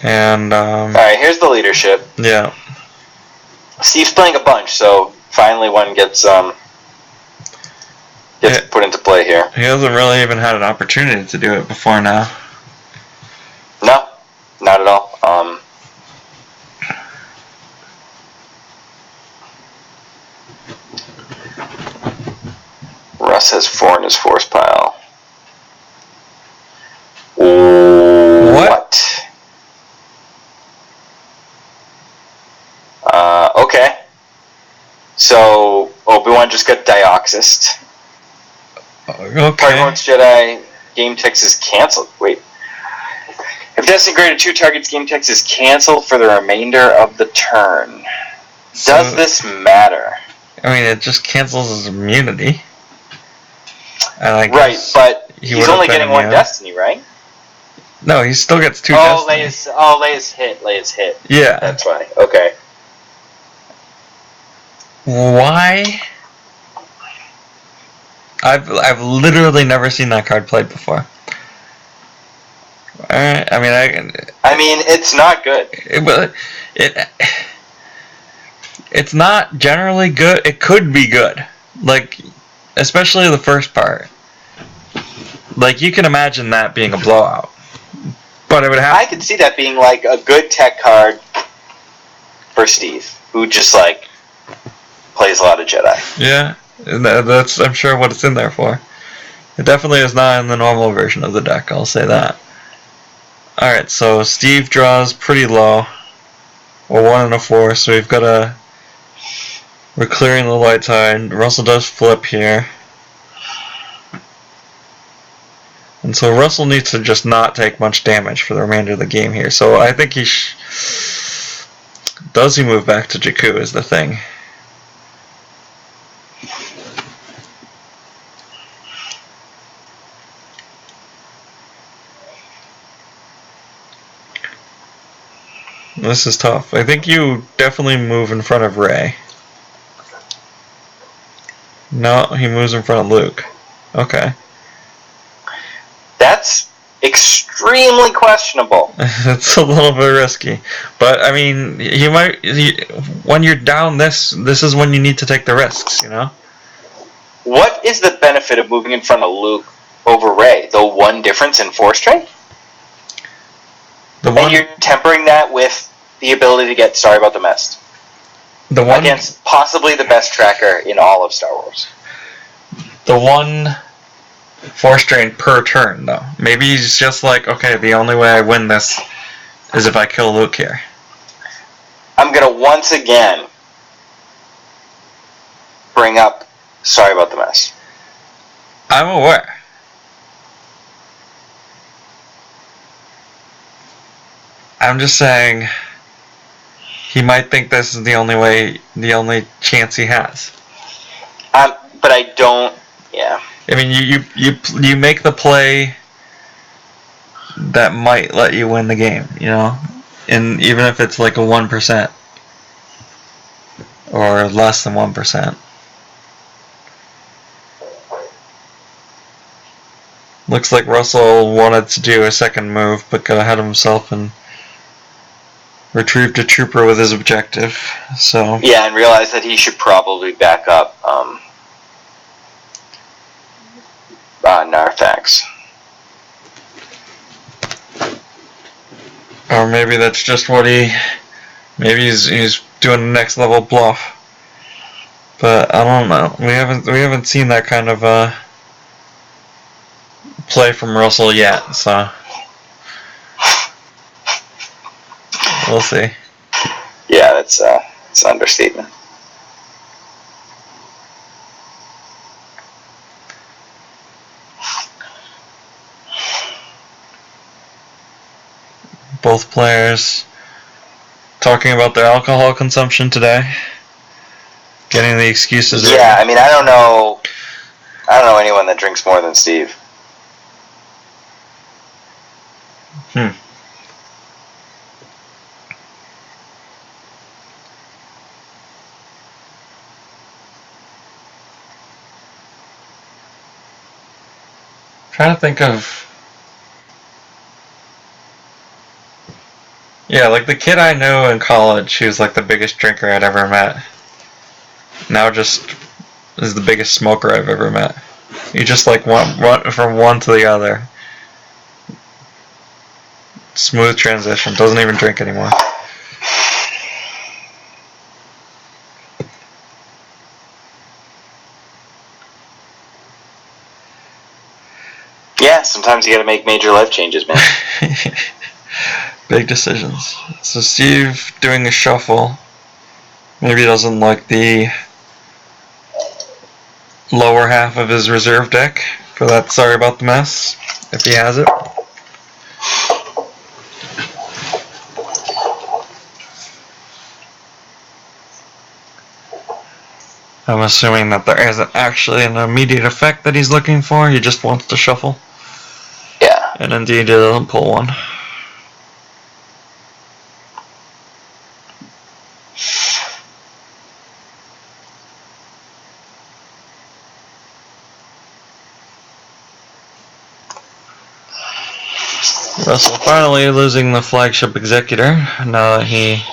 And all right, here's the leadership. Yeah. Steve's playing a bunch, so finally one gets put into play here. He hasn't really even had an opportunity to do it before now. No, not at all. Russ has 4 in his force pile. What? Okay. So Obi-Wan just got Dioxysed. Okay. Target's Jedi game text is canceled. Wait. If Destiny greater 2 targets game text is canceled for the remainder of the turn. Does this matter? I mean, it just cancels his immunity. Right, but he's only getting one Destiny, right? No, he still gets 2 Destiny. Leia's hit. Yeah. That's why. Okay. Why? I've literally never seen that card played before. Alright, I mean, it's not good. It's not generally good. It could be good. Like, especially the first part. Like, you can imagine that being a blowout. But it would have... I could see that being, like, a good tech card for Steve, who just, like, plays a lot of Jedi. Yeah, that's, I'm sure, what it's in there for. It definitely is not in the normal version of the deck, I'll say that. Alright, so Steve draws pretty low. A 1 and a 4, so we've got a... We're clearing the light side. Russell does flip here. And so Russell needs to just not take much damage for the remainder of the game here. So I think he does he move back to Jakku is the thing. This is tough. I think you definitely move in front of Rey. No, he moves in front of Luke. Okay. That's extremely questionable. It's a little bit risky. But, I mean, when you're down this is when you need to take the risks, you know? What is the benefit of moving in front of Luke over Rey? The one difference in force strength? And you're tempering that with the ability to get Sorry About the Mess. Against possibly the best tracker in all of Star Wars. The one force drain per turn, though. Maybe he's just like, okay, the only way I win this is if I kill Luke here. I'm going to once again bring up Sorry About the Mess. I'm aware. I'm just saying he might think this is the only chance he has. But I don't. Yeah. I mean, you make the play that might let you win the game, you know, and even if it's like a 1% or less than 1%. Looks like Russell wanted to do a second move, but got ahead of himself and retrieved a trooper with his objective. So yeah, and realized that he should probably back up Narthax. Or maybe that's just what maybe he's doing the next level bluff. But I don't know. We haven't seen that kind of play from Russell yet, so we'll see. Yeah, that's it's an understatement. Both players talking about their alcohol consumption today. Getting the excuses Yeah, ready. I mean, I don't know anyone that drinks more than Steve. Trying to think of. Yeah, like the kid I knew in college, he was like the biggest drinker I'd ever met. Now just is the biggest smoker I've ever met. You just like run from one to the other. Smooth transition. Doesn't even drink anymore. Yeah, sometimes you gotta make major life changes, man. Big decisions. So Steve doing a shuffle. Maybe he doesn't like the lower half of his reserve deck for that Sorry About the Mess, if he has it. I'm assuming that there isn't actually an immediate effect that he's looking for. He just wants to shuffle. Yeah. And indeed he doesn't pull one. Russell finally losing the flagship executor now that he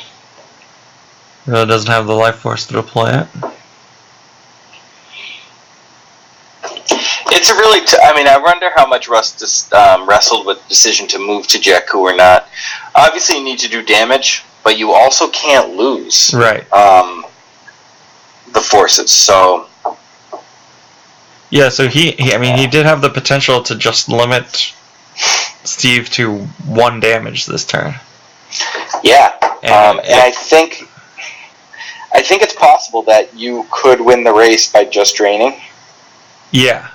really doesn't have the life force to deploy it. It's a really. I mean, I wonder how much Russ wrestled with the decision to move to Jakku or not. Obviously, you need to do damage, but you also can't lose. Right. The forces. So. Yeah. So he did have the potential to just limit Steve to 1 damage this turn. Yeah. And I think it's possible that you could win the race by just draining. Yeah.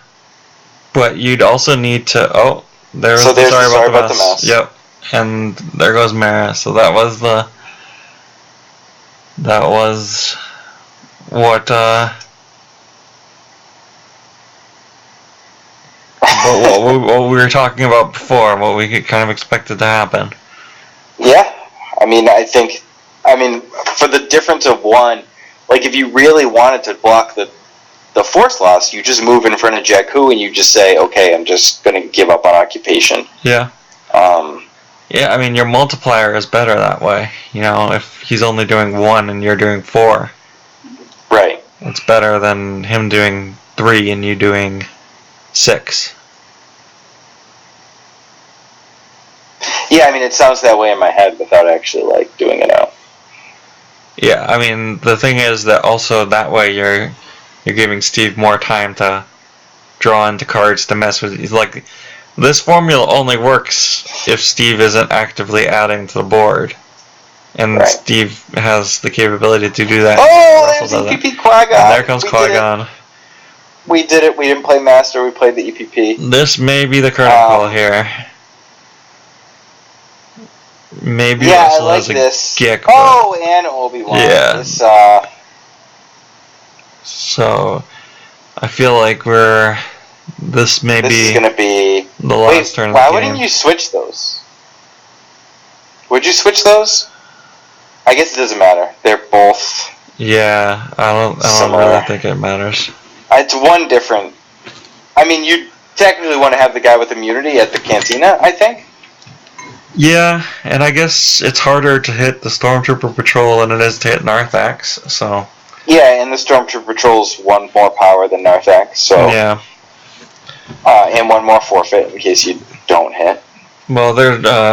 But you'd also need to. Oh, there's the sorry about the mess. Yep. And there goes Mara. So that was what. What we were talking about before, what we kind of expected to happen. Yeah. I mean, for the difference of 1, like if you really wanted to block the force loss, you just move in front of Jakku and you just say, okay, I'm just going to give up on occupation. Yeah. Yeah, I mean, your multiplier is better that way. You know, if he's only doing 1 and you're doing 4. Right. It's better than him doing 3 and you doing 6. Yeah, I mean, it sounds that way in my head without actually, like, doing it out. Yeah, I mean, the thing is that also that way you're giving Steve more time to draw into cards to mess with. Like, this formula only works if Steve isn't actively adding to the board. And right. Steve has the capability to do that. Oh, there's EPP Qui-Gon. And there comes Qui-Gon. We did it. We didn't play Master. We played the EPP. This may be the curtain call here. Maybe Russell I like has a this. Gick. Oh, and Obi-Wan. Yeah. This, So, I feel like this may this is going to be the last turn of the game. Why wouldn't you switch those? Would you switch those? I guess it doesn't matter. They're both. Yeah, I don't really think it matters. It's 1 different. I mean, you technically want to have the guy with immunity at the cantina, I think. Yeah, and I guess it's harder to hit the Stormtrooper Patrol than it is to hit Narthax, so. Yeah, and the Stormtrooper Patrol's 1 more power than Narthax, so. Yeah. And 1 more forfeit in case you don't hit. Well,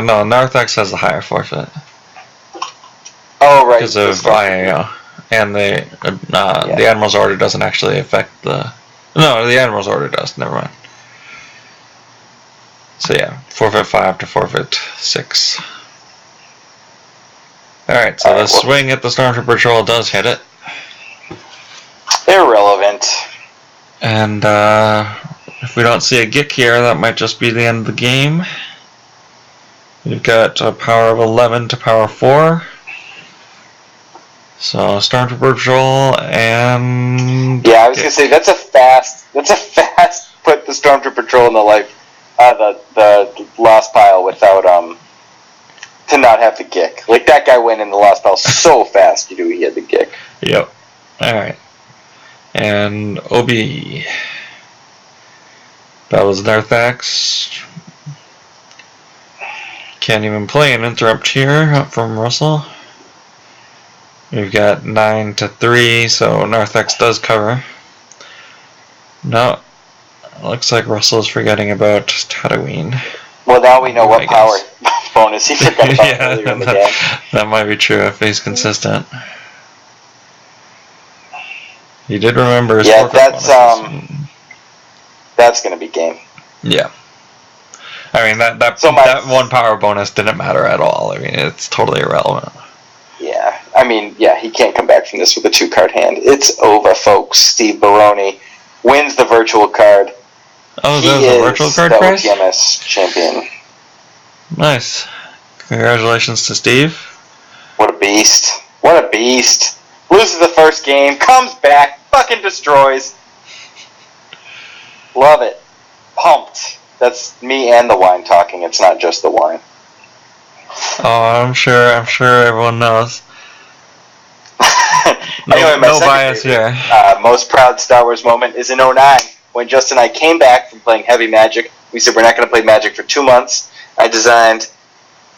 no, Narthex has the higher forfeit Oh, right. because of IAO, and the Admiral's Order doesn't actually affect the. No, the Admiral's Order does. Never mind. So yeah, forfeit 5 to forfeit 6. Alright, so the swing at the Stormtrooper Patrol does hit it. Irrelevant. And if we don't see a Gick here, that might just be the end of the game. We've got a power of 11 to power 4. So Stormtrooper Patrol and... Yeah, I was going to say, that's a fast put the Stormtrooper Patrol in the lost pile without, to not have the Gick. Like, that guy went in the lost pile so fast, you knew he had the Gick. Yep. Alright. And OB. That was Narthex. Can't even play an interrupt here from Russell. We've got 9 to 3, so Narthex does cover. No, looks like Russell's forgetting about Tatooine. Well, now we know what power bonus he forgot about earlier in the game. That might be true if he's consistent. He did remember his that's going to be game. Yeah. I mean, that one power bonus didn't matter at all. I mean, it's totally irrelevant. Yeah. I mean, he can't come back from this with a 2-card hand. It's over, folks. Steve Baroni wins the virtual card. Oh, that was a virtual card prize? He is the OTMS champion. Nice. Congratulations to Steve. What a beast. What a beast. Loses the first game, comes back, fucking destroys. Love it. Pumped. That's me and the wine talking. It's not just the wine. Oh, I'm sure everyone knows. Anyway, my no bias favorite, here. Most proud Star Wars moment is in 09 when Justin and I came back from playing Heavy Magic. We said we're not going to play Magic for 2 months. I designed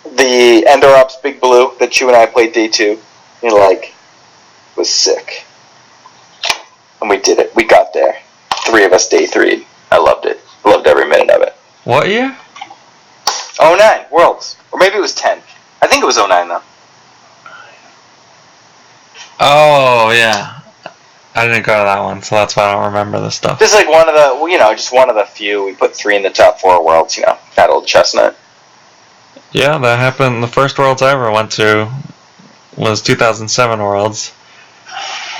the Endor Ops Big Blue that Chou and I played day 2. It was sick. And we did it. We got there. 3 of us day 3. I loved it. Loved every minute of it. What year? 09, Worlds. Or maybe it was 10. I think it was 09 though. Oh, yeah. I didn't go to that one, so that's why I don't remember this stuff. Just one of the, just one of the few. We put 3 in the top 4 Worlds, that old chestnut. Yeah, that happened. The first Worlds I ever went to was 2007 Worlds,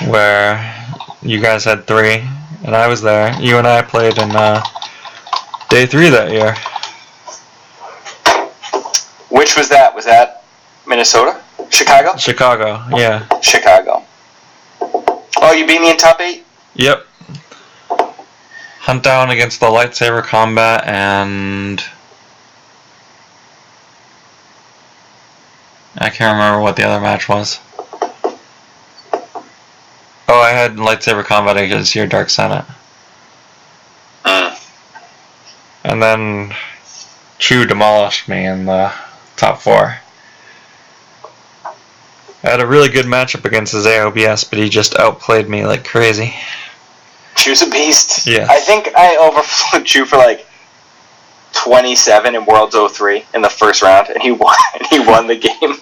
where you guys had 3, and I was there. You and I played in day 3 that year. Which was that? Was that Minnesota? Chicago? Chicago, yeah. Chicago. Oh, you beat me in top 8? Yep. Hunt down against the lightsaber combat and... I can't remember what the other match was. Oh, I had lightsaber combat against your Dark Senate. And then Chou demolished me in the top 4. I had a really good matchup against his AOBS, but he just outplayed me like crazy. Chou's a beast. Yeah. I think I overflowed Chou for 27 in Worlds 03 in the first round, and he won. He won the game.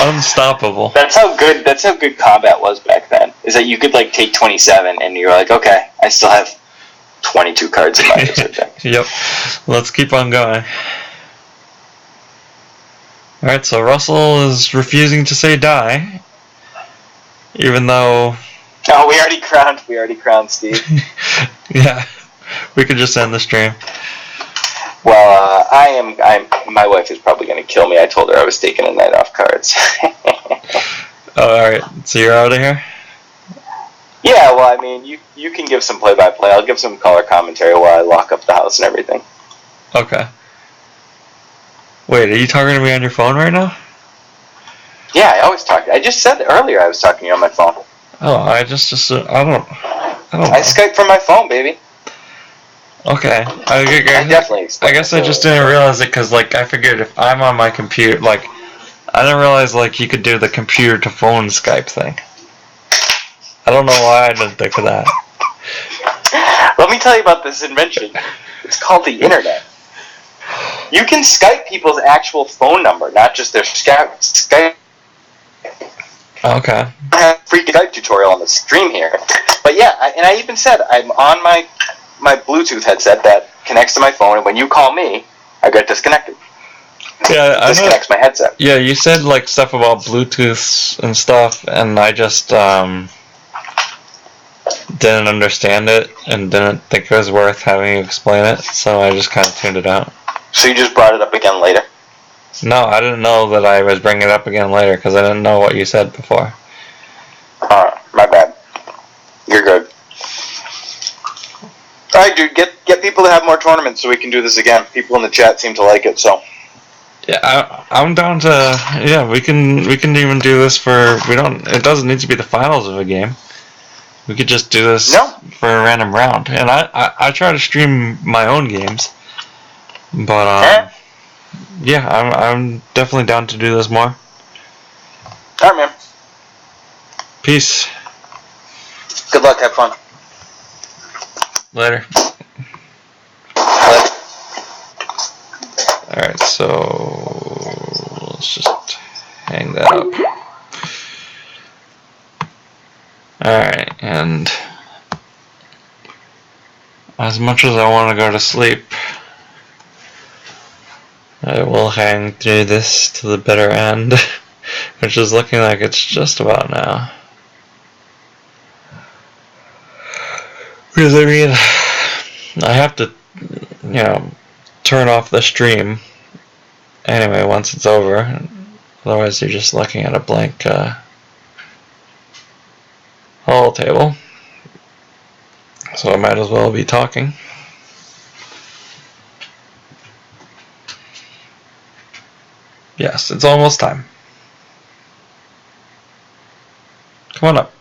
Unstoppable. That's how good combat was back then. Is that you could take 27, and you're like, okay, I still have 22 cards in my wizard deck. Yep. Let's keep on going. Alright, so Russell is refusing to say die, even though... Oh, we already crowned Steve. Yeah, we could just end the stream. Well, my wife is probably going to kill me. I told her I was taking a night off cards. Alright, so you're out of here? Yeah, well, I mean, you can give some play-by-play. I'll give some color commentary while I lock up the house and everything. Okay. Wait, are you talking to me on your phone right now? Yeah, I always talk. I just said earlier I was talking to you on my phone. Oh, I don't know. I Skype from my phone, baby. Okay. I definitely. I guess I just didn't realize it because, I figured if I'm on my computer, I didn't realize, you could do the computer to phone Skype thing. I don't know why I didn't think of that. Let me tell you about this invention. It's called the internet. You can Skype people's actual phone number, not just their Skype. Okay. I have a free Skype tutorial on the stream here. But yeah, I even said I'm on my Bluetooth headset that connects to my phone, and when you call me, I get disconnected. Yeah, It disconnects my headset. Yeah, you said like stuff about Bluetooth and stuff, and I just didn't understand it and didn't think it was worth having you explain it, so I just kind of tuned it out. So you just brought it up again later? No, I didn't know that I was bringing it up again later because I didn't know what you said before. My bad. You're good. All right, dude. Get people to have more tournaments so we can do this again. People in the chat seem to like it, so. Yeah, I'm down to. Yeah, we can even do this for. We don't. It doesn't need to be the finals of a game. We could just do this for a random round. And I try to stream my own games, but yeah, I'm definitely down to do this more. All right, man. Peace. Good luck. Have fun. Later. Alright, so let's just hang that up. Alright, and as much as I want to go to sleep, I will hang through this to the bitter end, which is looking like it's just about now. Because I mean, I have to, turn off the stream anyway once it's over. Otherwise, you're just looking at a blank hall table. So I might as well be talking. Yes, it's almost time. Come on up.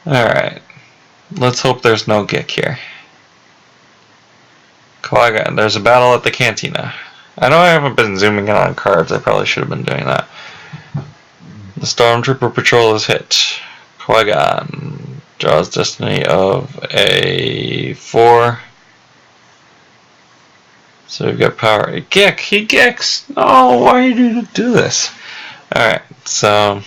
Alright. Let's hope there's no Gick here. Kawaga, there's a battle at the cantina. I know I haven't been zooming in on cards. I probably should have been doing that. The Stormtrooper patrol is hit. Qui-Gon draws destiny of a 4. So we've got power. Gick! He gicks! No, why do you do this? Alright, so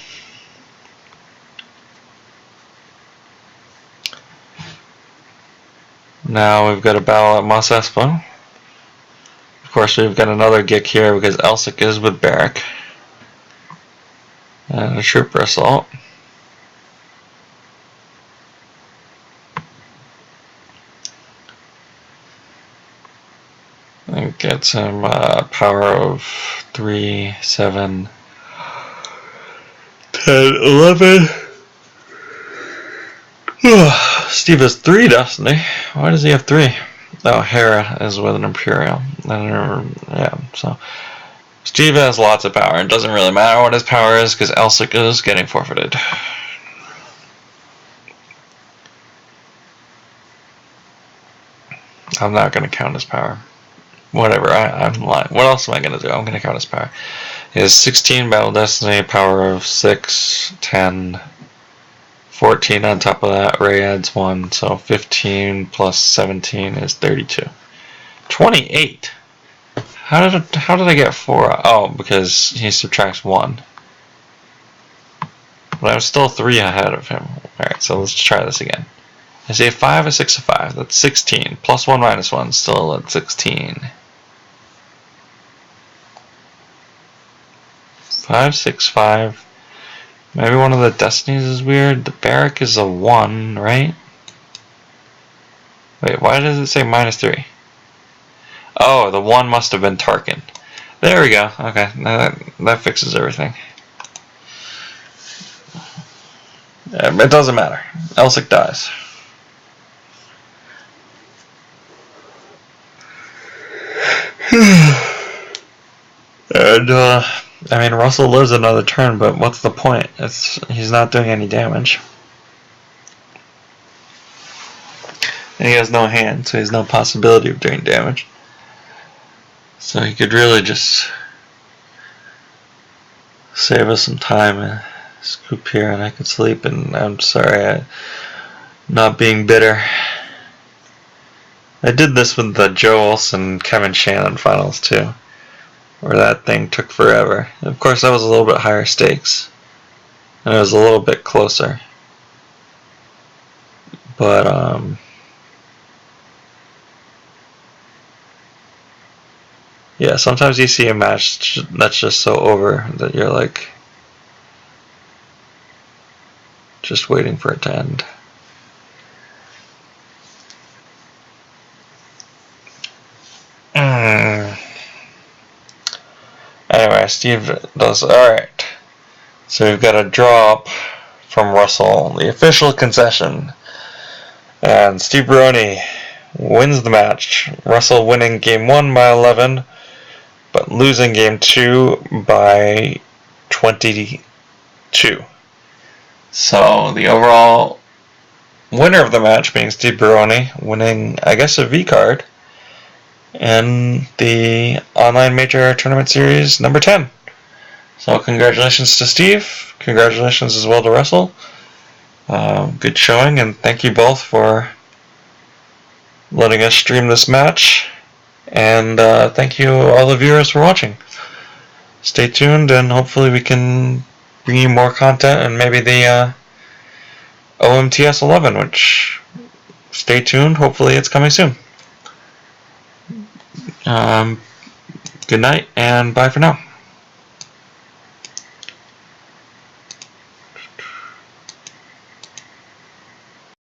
now we've got a battle at Mos Espa. Of course, we've got another Gick here because Elsic is with Barrack. And a trooper assault. And gets him power of 3, 7, 10, 11. Steve has 3 destiny. Why does he have 3? Oh, Hera is with an Imperial. Yeah, so Steve has lots of power. It doesn't really matter what his power is because Elsic is getting forfeited. I'm not going to count his power. Whatever, I'm lying. What else am I going to do? I'm going to count his power. He has 16 battle destiny, power of 6, 10, 14 on top of that. Ray adds 1, so 15 plus 17 is 32. 28? How did I get 4? Oh, because he subtracts 1. But I'm still 3 ahead of him. Alright, so let's try this again. I say 5, a 6, a 5. That's 16. Plus 1 minus 1, still at 16. 5, 6, 5. Maybe one of the destinies is weird. The Barrack is a 1, right? Wait, why does it say minus 3? Oh, the 1 must have been Tarkin. There we go. Okay, now that fixes everything. It doesn't matter. Elsic dies. And, I mean, Russell lives another turn, but what's the point? He's not doing any damage. And he has no hand, so he has no possibility of doing damage. So he could really just save us some time and scoop here and I could sleep, and I'm sorry, I'm not being bitter. I did this with the Joe Olsen Kevin Shannon finals too, where that thing took forever. Of course, that was a little bit higher stakes, and it was a little bit closer. But yeah, sometimes you see a match that's just so over that you're like just waiting for it to end. Anyway, Steve does alright. So we've got a draw up from Russell, the official concession. And Steve Baroni wins the match. Russell winning game 1 by 11, but losing game 2 by 22. So the overall winner of the match being Steve Baroni, winning, I guess, a V card in the Online Major Tournament Series number 10. So congratulations to Steve. Congratulations as well to Russell. Good showing, and thank you both for letting us stream this match. And thank you all the viewers for watching. Stay tuned, and hopefully we can bring you more content, and maybe the OMTS 11, which, stay tuned, hopefully it's coming soon. Good night, and bye for now.